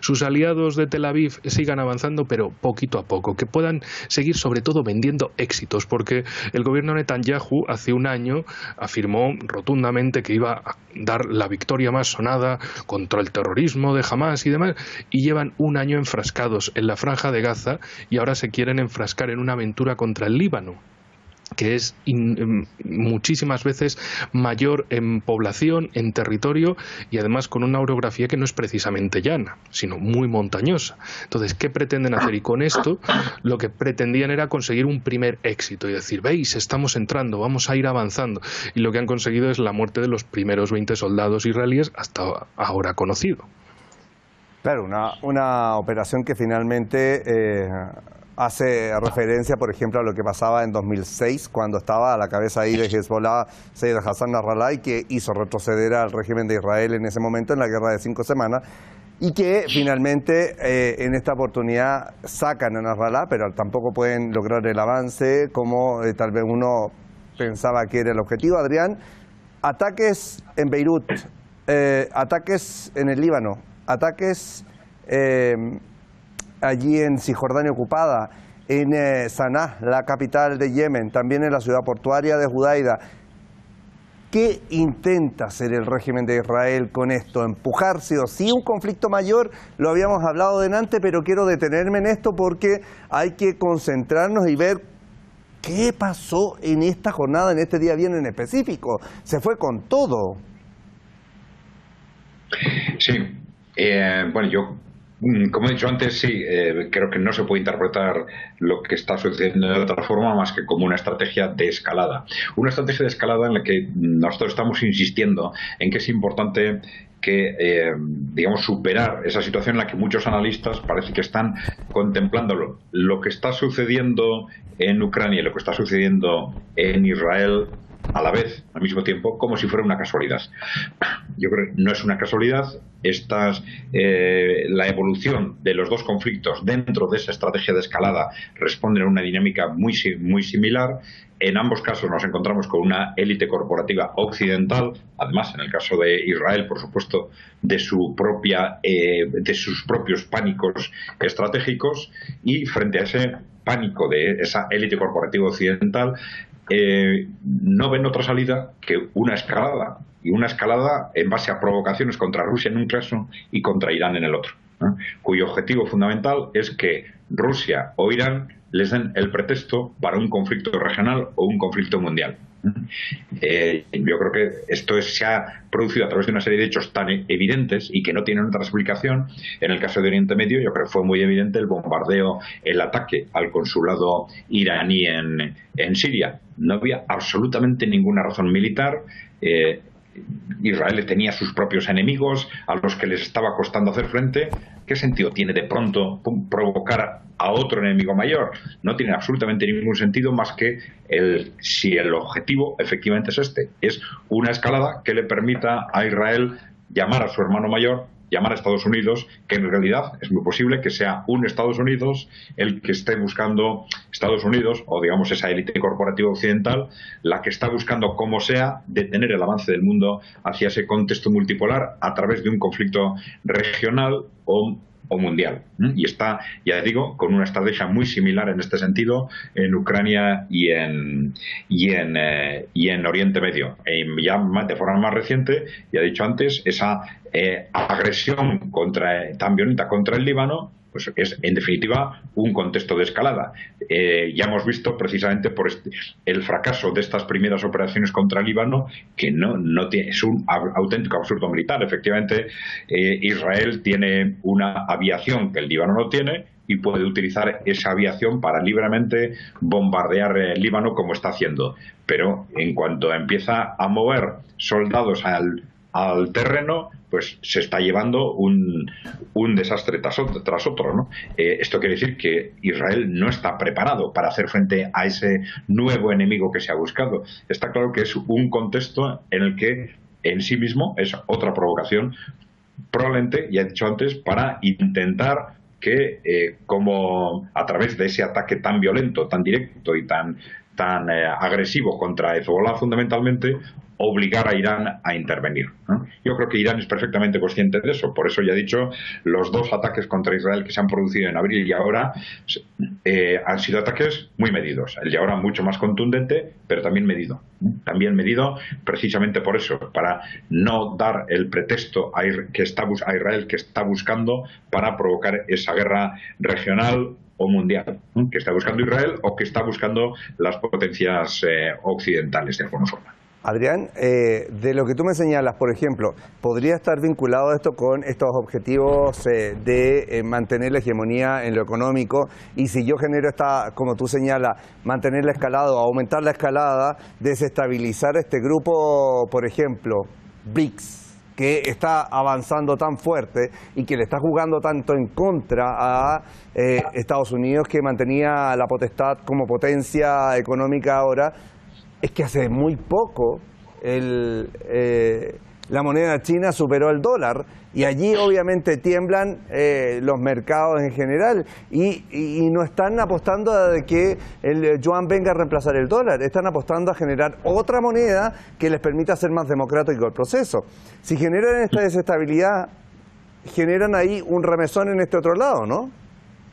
sus aliados de Tel Aviv sigan avanzando, pero poquito a poco, que puedan seguir sobre todo vendiendo éxitos, porque el gobierno Netanyahu hace un año afirmó rotundamente que iba a dar la victoria más sonada contra el terrorismo de Hamas y demás, y llevan un año enfrascados en la franja de Gaza y ahora se quieren enfrascar en una aventura contra el Líbano, que es muchísimas veces mayor en población, en territorio y además con una orografía que no es precisamente llana, sino muy montañosa. Entonces, ¿qué pretenden hacer? Y con esto lo que pretendían era conseguir un primer éxito y decir, veis, estamos entrando, vamos a ir avanzando. Y lo que han conseguido es la muerte de los primeros 20 soldados israelíes hasta ahora conocido. Claro, una operación que finalmente hace referencia, por ejemplo, a lo que pasaba en 2006, cuando estaba a la cabeza ahí de Hezbollah, Sayyid Hassan Nasrallah, y que hizo retroceder al régimen de Israel en ese momento, en la guerra de 5 semanas, y que finalmente en esta oportunidad sacan a Nasrallah, pero tampoco pueden lograr el avance como tal vez uno pensaba que era el objetivo. Adrián, ataques en Beirut, ataques en el Líbano, ataques allí en Cisjordania ocupada, en Sanaa, la capital de Yemen, también en la ciudad portuaria de Judaida. ¿Qué intenta hacer el régimen de Israel con esto? ¿Empujar sí o sí un conflicto mayor? Lo habíamos hablado delante, pero quiero detenerme en esto porque hay que concentrarnos y ver qué pasó en esta jornada, en este día bien en específico. Se fue con todo. Sí. Bueno, yo, como he dicho antes, sí, creo que no se puede interpretar lo que está sucediendo de otra forma más que como una estrategia de escalada. Una estrategia de escalada en la que nosotros estamos insistiendo en que es importante que, digamos, superar esa situación en la que muchos analistas parece que están contemplándolo. Lo que está sucediendo en Ucrania y lo que está sucediendo en Israel a la vez, al mismo tiempo, como si fuera una casualidad. Yo creo que no es una casualidad. La evolución de los dos conflictos dentro de esa estrategia de escalada responden a una dinámica muy similar. En ambos casos nos encontramos con una élite corporativa occidental, además en el caso de Israel, por supuesto, de sus propios pánicos estratégicos, y frente a ese pánico de esa élite corporativa occidental, no ven otra salida que una escalada, y una escalada en base a provocaciones contra Rusia en un caso y contra Irán en el otro, ¿no? Cuyo objetivo fundamental es que Rusia o Irán les den el pretexto para un conflicto regional o un conflicto mundial. Yo creo que esto se ha producido a través de una serie de hechos tan evidentes y que no tienen otra explicación. En el caso de Oriente Medio, yo creo que fue muy evidente el bombardeo, el ataque al consulado iraní en Siria. No había absolutamente ninguna razón militar. Israel tenía sus propios enemigos a los que les estaba costando hacer frente. ¿Qué sentido tiene de pronto provocar a otro enemigo mayor? No tiene absolutamente ningún sentido, más que si el objetivo efectivamente es este, es una escalada que le permita a Israel llamar a su hermano mayor, llamar a Estados Unidos, que en realidad es muy posible que sea un Estados Unidos el que esté buscando Estados Unidos, o digamos esa élite corporativa occidental, la que está buscando, como sea, detener el avance del mundo hacia ese contexto multipolar a través de un conflicto regional o mundial. Y está, ya digo, con una estrategia muy similar en este sentido en Ucrania y en Oriente Medio. Ya de forma más reciente, ya he dicho antes, esa agresión tan violenta contra el Líbano, pues es en definitiva un contexto de escalada. Ya hemos visto precisamente por el fracaso de estas primeras operaciones contra el Líbano, que no tiene, es un auténtico absurdo militar. Efectivamente, Israel tiene una aviación que el Líbano no tiene y puede utilizar esa aviación para libremente bombardear el Líbano como está haciendo. Pero en cuanto empieza a mover soldados al terreno, pues se está llevando un desastre tras otro, ¿no? Esto quiere decir que Israel no está preparado para hacer frente a ese nuevo enemigo que se ha buscado. Está claro que es un contexto en el que en sí mismo es otra provocación, probablemente, ya he dicho antes, para intentar que, como a través de ese ataque tan violento, tan directo y tan agresivo contra Hezbollah fundamentalmente, obligar a Irán a intervenir, ¿no? Yo creo que Irán es perfectamente consciente de eso. Por eso ya he dicho, los dos ataques contra Israel que se han producido en abril y ahora han sido ataques muy medidos. El de ahora mucho más contundente, pero también medido. También medido precisamente por eso, para no dar el pretexto a Israel que está buscando para provocar esa guerra regional o mundial, ¿no?, que está buscando Israel o que está buscando las potencias occidentales de alguna forma. Adrián, de lo que tú me señalas, por ejemplo, ¿podría estar vinculado esto con estos objetivos de mantener la hegemonía en lo económico? Y si yo genero como tú señalas, mantener la escalada o aumentar la escalada, desestabilizar este grupo, por ejemplo, BRICS, que está avanzando tan fuerte y que le está jugando tanto en contra a Estados Unidos, que mantenía la potestad como potencia económica ahora. Es que hace muy poco la moneda china superó el dólar y allí obviamente tiemblan los mercados en general y no están apostando a que el yuan venga a reemplazar el dólar, están apostando a generar otra moneda que les permita hacer más democrático el proceso. Si generan esta desestabilidad, generan ahí un remesón en este otro lado, ¿no?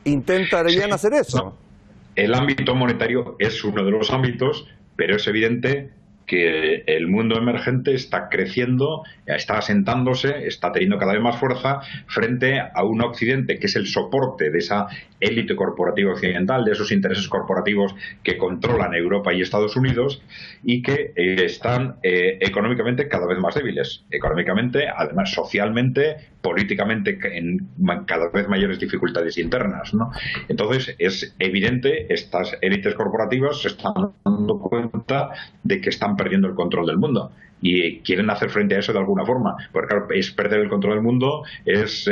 Intentarían hacer eso. No. El ámbito monetario es uno de los ámbitos, pero es evidente que el mundo emergente está creciendo, está asentándose, está teniendo cada vez más fuerza frente a un Occidente que es el soporte de esa élite corporativa occidental, de esos intereses corporativos que controlan Europa y Estados Unidos y que están económicamente cada vez más débiles. Económicamente, además socialmente, políticamente, en cada vez mayores dificultades internas, ¿no? Entonces, es evidente, estas élites corporativas se están dando cuenta de que están perdiendo el control del mundo y quieren hacer frente a eso de alguna forma, porque claro, es perder el control del mundo, es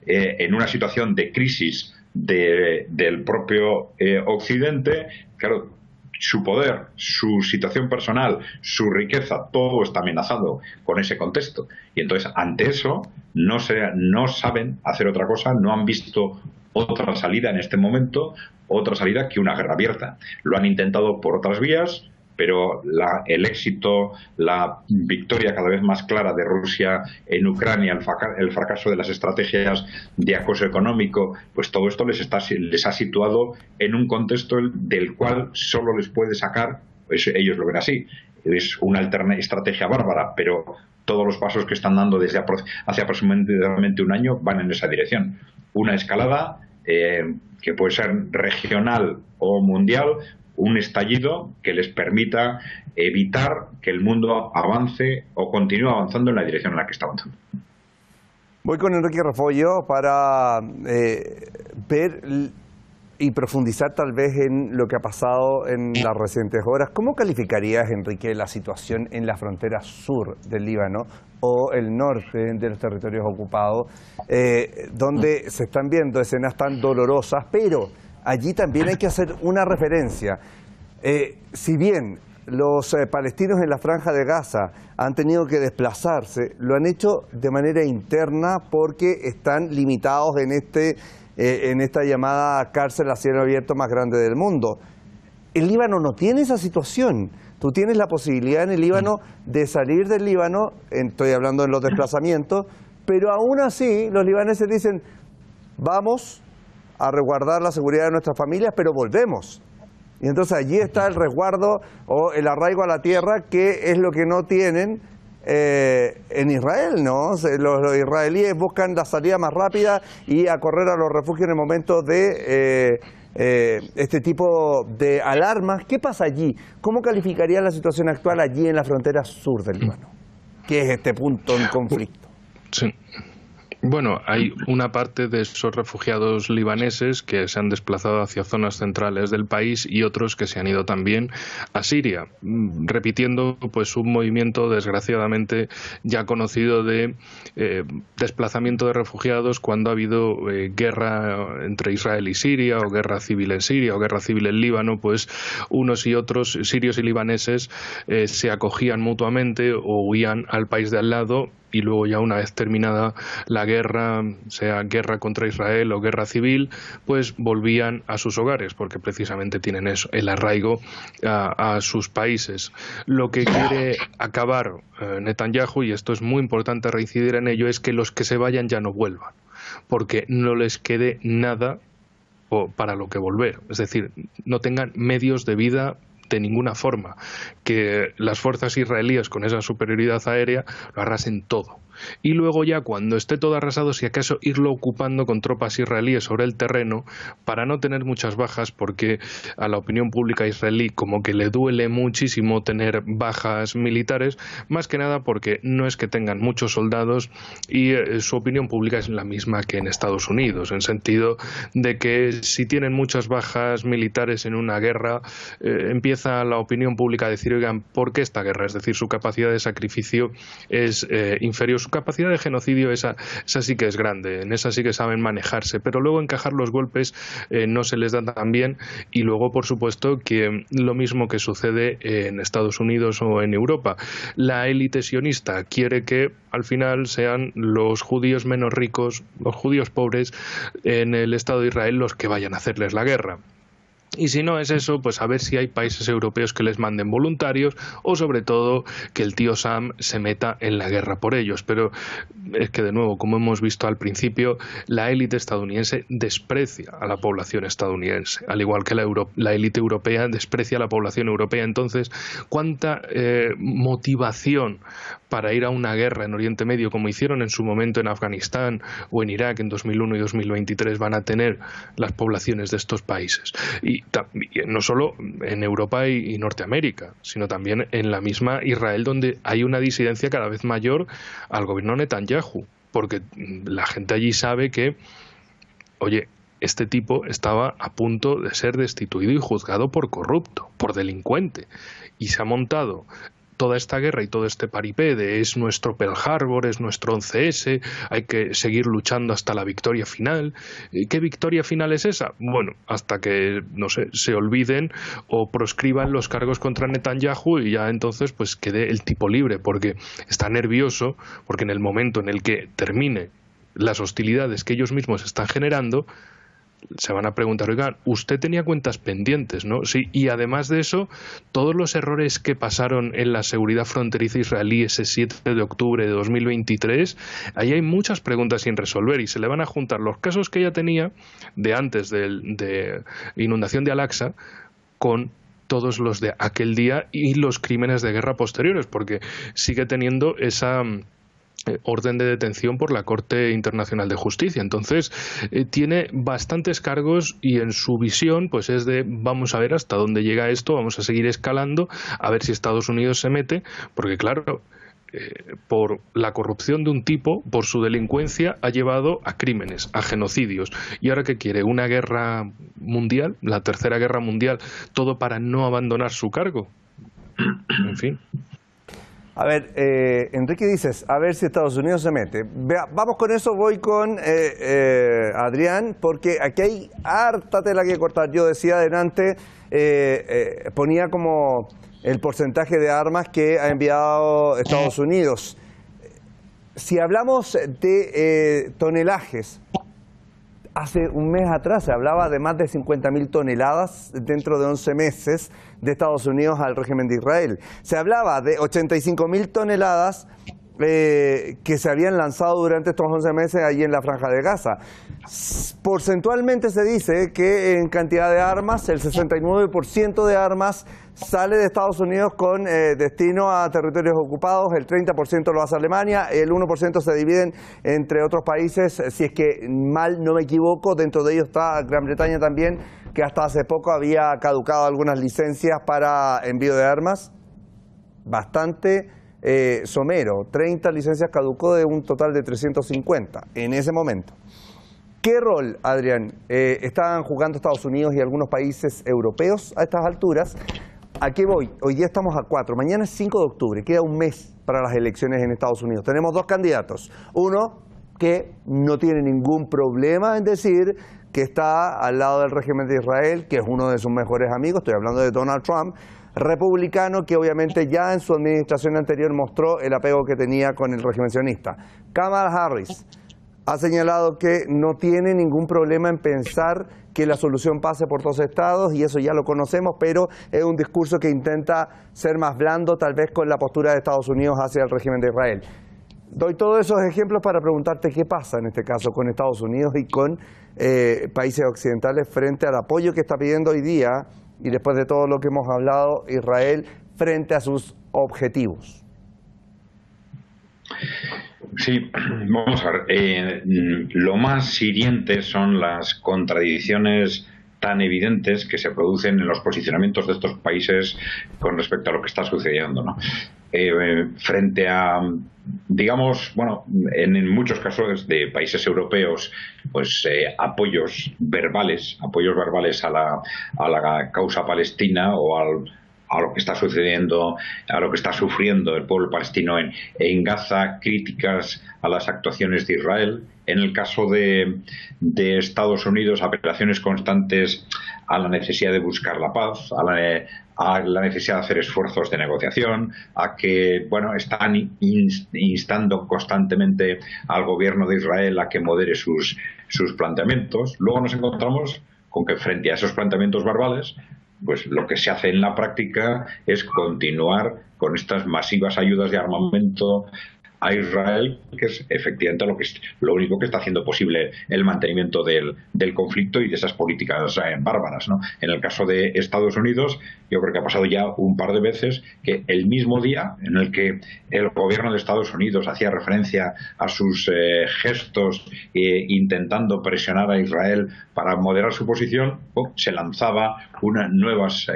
en una situación de crisis del propio Occidente, claro, su poder, su situación personal, su riqueza, todo está amenazado con ese contexto. Y entonces, ante eso, no saben hacer otra cosa, no han visto otra salida en este momento, otra salida que una guerra abierta. Lo han intentado por otras vías, pero el éxito, la victoria cada vez más clara de Rusia en Ucrania, el fracaso de las estrategias de acoso económico, pues todo esto les ha situado en un contexto del cual solo les puede sacar, pues ellos lo ven así, es una estrategia bárbara, pero todos los pasos que están dando desde hace aproximadamente un año van en esa dirección. Una escalada que puede ser regional o mundial, un estallido que les permita evitar que el mundo avance o continúe avanzando en la dirección en la que está avanzando. Voy con Enrique Refollo para ver y profundizar tal vez en lo que ha pasado en las recientes horas. ¿Cómo calificarías, Enrique, la situación en la frontera sur del Líbano o el norte de los territorios ocupados, donde se están viendo escenas tan dolorosas, pero allí también hay que hacer una referencia? Si bien los palestinos en la Franja de Gaza han tenido que desplazarse, lo han hecho de manera interna porque están limitados en este en esta llamada cárcel a cielo abierto más grande del mundo. El Líbano no tiene esa situación. Tú tienes la posibilidad en el Líbano de salir del Líbano, estoy hablando en los desplazamientos, pero aún así los libaneses dicen, vamos a resguardar la seguridad de nuestras familias, pero volvemos. Y entonces allí está el resguardo o el arraigo a la tierra, que es lo que no tienen en Israel, ¿no? Los israelíes buscan la salida más rápida y a correr a los refugios en el momento de este tipo de alarmas. ¿Qué pasa allí? ¿Cómo calificaría la situación actual allí en la frontera sur del Líbano? ¿Qué es este punto en conflicto? Sí. Bueno, hay una parte de esos refugiados libaneses que se han desplazado hacia zonas centrales del país y otros que se han ido también a Siria, repitiendo pues un movimiento desgraciadamente ya conocido de desplazamiento de refugiados cuando ha habido guerra entre Israel y Siria, o guerra civil en Siria, o guerra civil en Líbano. Pues unos y otros, sirios y libaneses, se acogían mutuamente o huían al país de al lado, y luego ya una vez terminada la guerra, sea guerra contra Israel o guerra civil, pues volvían a sus hogares, porque precisamente tienen eso, el arraigo a sus países. Lo que quiere acabar Netanyahu, y esto es muy importante reincidir en ello, es que los que se vayan ya no vuelvan, porque no les quede nada para lo que volver, es decir, no tengan medios de vida de ninguna forma, que las fuerzas israelíes con esa superioridad aérea lo arrasen todo. Y luego ya cuando esté todo arrasado, si acaso irlo ocupando con tropas israelíes sobre el terreno para no tener muchas bajas, porque a la opinión pública israelí como que le duele muchísimo tener bajas militares, más que nada porque no es que tengan muchos soldados y su opinión pública es la misma que en Estados Unidos, en sentido de que si tienen muchas bajas militares en una guerra, empieza la opinión pública a decir, oigan, ¿por qué esta guerra? Es decir, su capacidad de sacrificio es inferior. Su capacidad de genocidio, esa sí que es grande, en esa sí que saben manejarse, pero luego encajar los golpes no se les da tan bien. Y luego, por supuesto, que lo mismo que sucede en Estados Unidos o en Europa, la élite sionista quiere que al final sean los judíos menos ricos, los judíos pobres en el Estado de Israel los que vayan a hacerles la guerra. Y si no es eso, pues a ver si hay países europeos que les manden voluntarios, o sobre todo que el tío Sam se meta en la guerra por ellos. Pero es que, de nuevo, como hemos visto al principio, la élite estadounidense desprecia a la población estadounidense, al igual que la élite europea desprecia a la población europea. Entonces, ¿cuánta motivación para ir a una guerra en Oriente Medio, como hicieron en su momento en Afganistán o en Irak en 2001 y 2023, van a tener las poblaciones de estos países? Y no solo en Europa y Norteamérica, sino también en la misma Israel, donde hay una disidencia cada vez mayor al gobierno Netanyahu, porque la gente allí sabe que, oye, este tipo estaba a punto de ser destituido y juzgado por corrupto, por delincuente, y se ha montado toda esta guerra y todo este paripé de es nuestro Pearl Harbor, es nuestro 11S, hay que seguir luchando hasta la victoria final. ¿Qué victoria final es esa? Bueno, hasta que, no sé, se olviden o proscriban los cargos contra Netanyahu y ya entonces pues quede el tipo libre, porque está nervioso, porque en el momento en el que termine las hostilidades que ellos mismos están generando, se van a preguntar, oigan, usted tenía cuentas pendientes, ¿no? Sí, y además de eso, todos los errores que pasaron en la seguridad fronteriza israelí ese 7 de octubre de 2023, ahí hay muchas preguntas sin resolver y se le van a juntar los casos que ella tenía de antes de inundación de Al-Aqsa con todos los de aquel día y los crímenes de guerra posteriores, porque sigue teniendo esa orden de detención por la Corte Internacional de Justicia. Entonces tiene bastantes cargos y en su visión pues es de vamos a ver hasta dónde llega esto, vamos a seguir escalando, a ver si Estados Unidos se mete, porque claro, por la corrupción de un tipo, por su delincuencia, ha llevado a crímenes, a genocidios. ¿Y ahora qué quiere? ¿Una guerra mundial? ¿La tercera guerra mundial? ¿Todo para no abandonar su cargo? En fin. A ver, Enrique, dices, a ver si Estados Unidos se mete. Vamos con eso, voy con Adrián, porque aquí hay harta tela que cortar. Yo decía adelante, ponía como el porcentaje de armas que ha enviado Estados Unidos. Si hablamos de tonelajes, hace un mes atrás se hablaba de más de 50.000 toneladas dentro de 11 meses de Estados Unidos al régimen de Israel. Se hablaba de 85.000 toneladas que se habían lanzado durante estos 11 meses allí en la Franja de Gaza. Porcentualmente se dice que en cantidad de armas, el 69% de armas sale de Estados Unidos con destino a territorios ocupados, el 30% lo hace Alemania, el 1% se dividen entre otros países, si es que mal no me equivoco, dentro de ellos está Gran Bretaña también, que hasta hace poco había caducado algunas licencias para envío de armas. Bastante somero, 30 licencias caducó de un total de 350 en ese momento. ¿Qué rol, Adrián, están jugando Estados Unidos y algunos países europeos a estas alturas? ¿A qué voy? Hoy día estamos a 4, mañana es 5 de octubre, queda un mes para las elecciones en Estados Unidos. Tenemos dos candidatos, uno que no tiene ningún problema en decir que está al lado del régimen de Israel, que es uno de sus mejores amigos, estoy hablando de Donald Trump, republicano, que obviamente ya en su administración anterior mostró el apego que tenía con el régimen sionista. Kamala Harris ha señalado que no tiene ningún problema en pensar que la solución pase por 2 estados, y eso ya lo conocemos, pero es un discurso que intenta ser más blando, tal vez con la postura de Estados Unidos hacia el régimen de Israel. Doy todos esos ejemplos para preguntarte qué pasa en este caso con Estados Unidos y con países occidentales frente al apoyo que está pidiendo hoy día, y después de todo lo que hemos hablado, Israel frente a sus objetivos. Sí, vamos a ver. Lo más hiriente son las contradicciones tan evidentes que se producen en los posicionamientos de estos países con respecto a lo que está sucediendo, ¿no? Frente a, digamos, bueno, en muchos casos de países europeos, pues apoyos verbales a la causa palestina o a lo que está sucediendo, a lo que está sufriendo el pueblo palestino en Gaza, críticas a las actuaciones de Israel. En el caso de Estados Unidos, apelaciones constantes a la necesidad de buscar la paz, a la necesidad de hacer esfuerzos de negociación, a que, bueno, están instando constantemente al gobierno de Israel a que modere sus planteamientos. Luego nos encontramos con que frente a esos planteamientos verbales, pues lo que se hace en la práctica es continuar con estas masivas ayudas de armamento a Israel, que es efectivamente lo único que está haciendo posible el mantenimiento del conflicto y de esas políticas bárbaras, ¿no? En el caso de Estados Unidos, yo creo que ha pasado ya un par de veces que el mismo día en el que el gobierno de Estados Unidos hacía referencia a sus gestos intentando presionar a Israel para moderar su posición, se lanzaba unas nuevas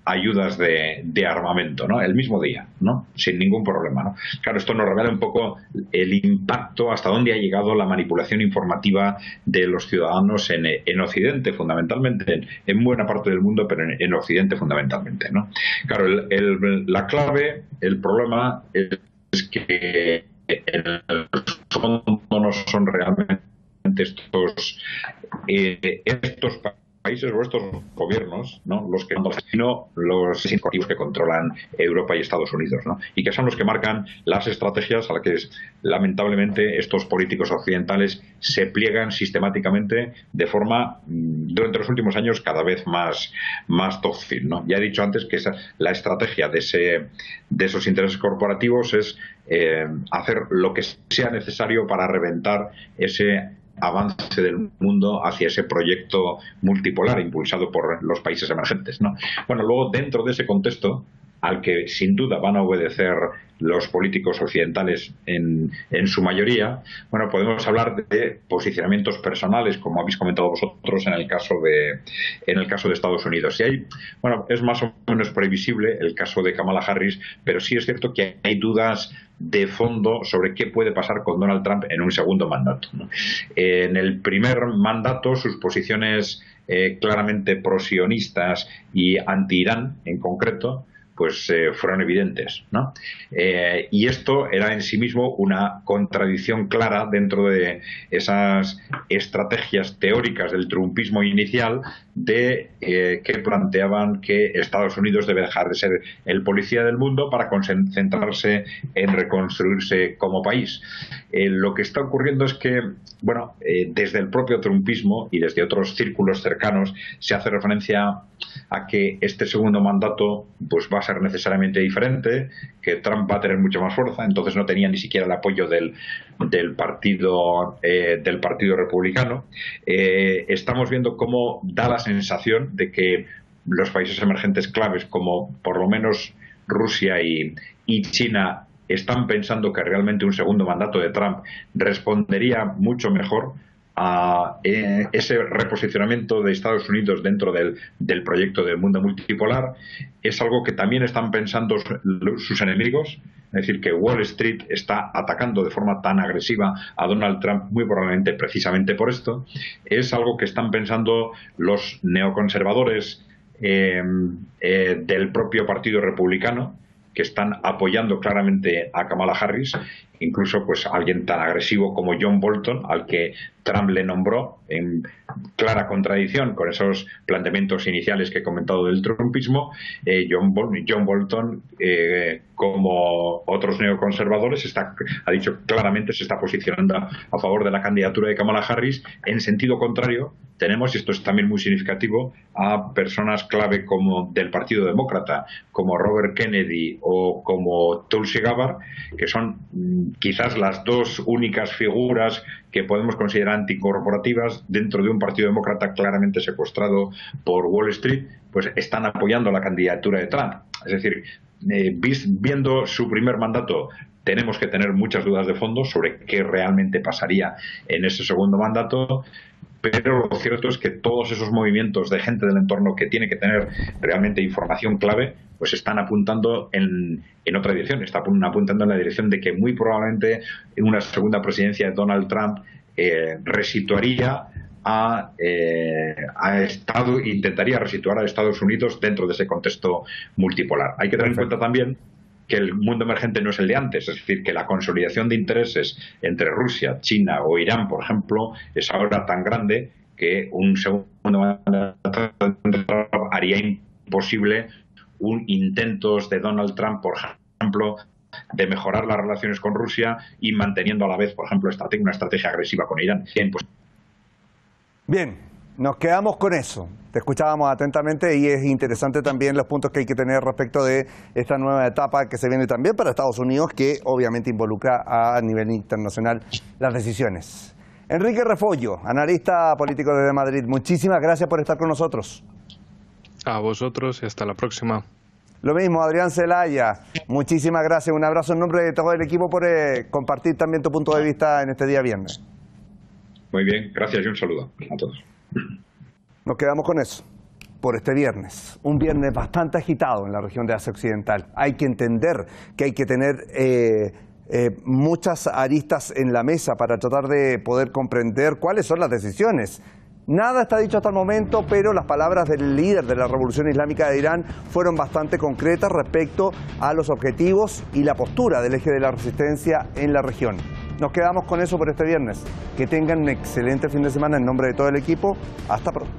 ayudas de armamento, ¿no? El mismo día, ¿no? Sin ningún problema, ¿no? Claro, esto nos revela un poco el impacto, hasta dónde ha llegado la manipulación informativa de los ciudadanos en Occidente, fundamentalmente, en buena parte del mundo, pero en Occidente fundamentalmente, ¿no? Claro, la clave, el problema es que en el fondo no son realmente estos países o estos gobiernos, ¿no? Los que sino los incentivos que controlan Europa y Estados Unidos, ¿no? Y que son los que marcan las estrategias a las que lamentablemente estos políticos occidentales se pliegan sistemáticamente de forma, durante los últimos años, cada vez más dócil, ¿no? Ya he dicho antes que la estrategia de esos intereses corporativos es hacer lo que sea necesario para reventar ese avance del mundo hacia ese proyecto multipolar impulsado por los países emergentes, ¿no? Bueno, luego dentro de ese contexto al que sin duda van a obedecer los políticos occidentales en su mayoría, bueno, podemos hablar de posicionamientos personales, como habéis comentado vosotros en el caso de Estados Unidos. Y hay, bueno, es más o menos previsible el caso de Kamala Harris, pero sí es cierto que hay dudas de fondo sobre qué puede pasar con Donald Trump en un segundo mandato, ¿no? En el primer mandato, sus posiciones claramente prosionistas y anti-Irán en concreto, pues fueron evidentes, ¿no? Y esto era en sí mismo una contradicción clara dentro de esas estrategias teóricas del trumpismo inicial de que planteaban que Estados Unidos debe dejar de ser el policía del mundo para concentrarse en reconstruirse como país. Lo que está ocurriendo es que, bueno, desde el propio trumpismo y desde otros círculos cercanos se hace referencia a que este segundo mandato pues va a ser necesariamente diferente, que Trump va a tener mucha más fuerza, entonces no tenía ni siquiera el apoyo del partido republicano. Estamos viendo cómo da la sensación de que los países emergentes claves, como por lo menos Rusia y China, están pensando que realmente un segundo mandato de Trump respondería mucho mejor a ese reposicionamiento de Estados Unidos dentro del proyecto del mundo multipolar. Es algo que también están pensando sus enemigos, es decir, que Wall Street está atacando de forma tan agresiva a Donald Trump muy probablemente precisamente por esto. Es algo que están pensando los neoconservadores del propio Partido Republicano, que están apoyando claramente a Kamala Harris, incluso pues alguien tan agresivo como John Bolton, al que Trump le nombró en clara contradicción con esos planteamientos iniciales que he comentado del trumpismo. John Bolton, como otros neoconservadores, ha dicho claramente, se está posicionando a favor de la candidatura de Kamala Harris. En sentido contrario, tenemos, y esto es también muy significativo, a personas clave como del Partido Demócrata, como Robert Kennedy o como Tulsi Gabbard, que son quizás las dos únicas figuras que podemos considerar anticorporativas dentro de un Partido Demócrata claramente secuestrado por Wall Street, pues están apoyando la candidatura de Trump. Es decir, viendo su primer mandato, tenemos que tener muchas dudas de fondo sobre qué realmente pasaría en ese segundo mandato, pero lo cierto es que todos esos movimientos de gente del entorno que tiene que tener realmente información clave, pues están apuntando en otra dirección, están apuntando en la dirección de que muy probablemente en una segunda presidencia de Donald Trump resituaría intentaría resituar a Estados Unidos dentro de ese contexto multipolar. Hay que tener en cuenta también que el mundo emergente no es el de antes, es decir, que la consolidación de intereses entre Rusia, China o Irán, por ejemplo, es ahora tan grande que un segundo mandato haría imposible intentos de Donald Trump, por ejemplo, de mejorar las relaciones con Rusia y manteniendo a la vez, por ejemplo, una estrategia agresiva con Irán. Bien, nos quedamos con eso. Te escuchábamos atentamente y es interesante también los puntos que hay que tener respecto de esta nueva etapa que se viene también para Estados Unidos, que obviamente involucra a nivel internacional las decisiones. Enrique Refollo, analista político desde Madrid, muchísimas gracias por estar con nosotros. A vosotros y hasta la próxima. Lo mismo, Adrián Celaya, muchísimas gracias. Un abrazo en nombre de todo el equipo por compartir también tu punto de vista en este día viernes. Muy bien, gracias y un saludo a todos. Nos quedamos con eso por este viernes, un viernes bastante agitado en la región de Asia Occidental. Hay que entender que hay que tener muchas aristas en la mesa para tratar de poder comprender cuáles son las decisiones. Nada está dicho hasta el momento, pero las palabras del líder de la Revolución Islámica de Irán fueron bastante concretas respecto a los objetivos y la postura del eje de la resistencia en la región. Nos quedamos con eso por este viernes. Que tengan un excelente fin de semana en nombre de todo el equipo. Hasta pronto.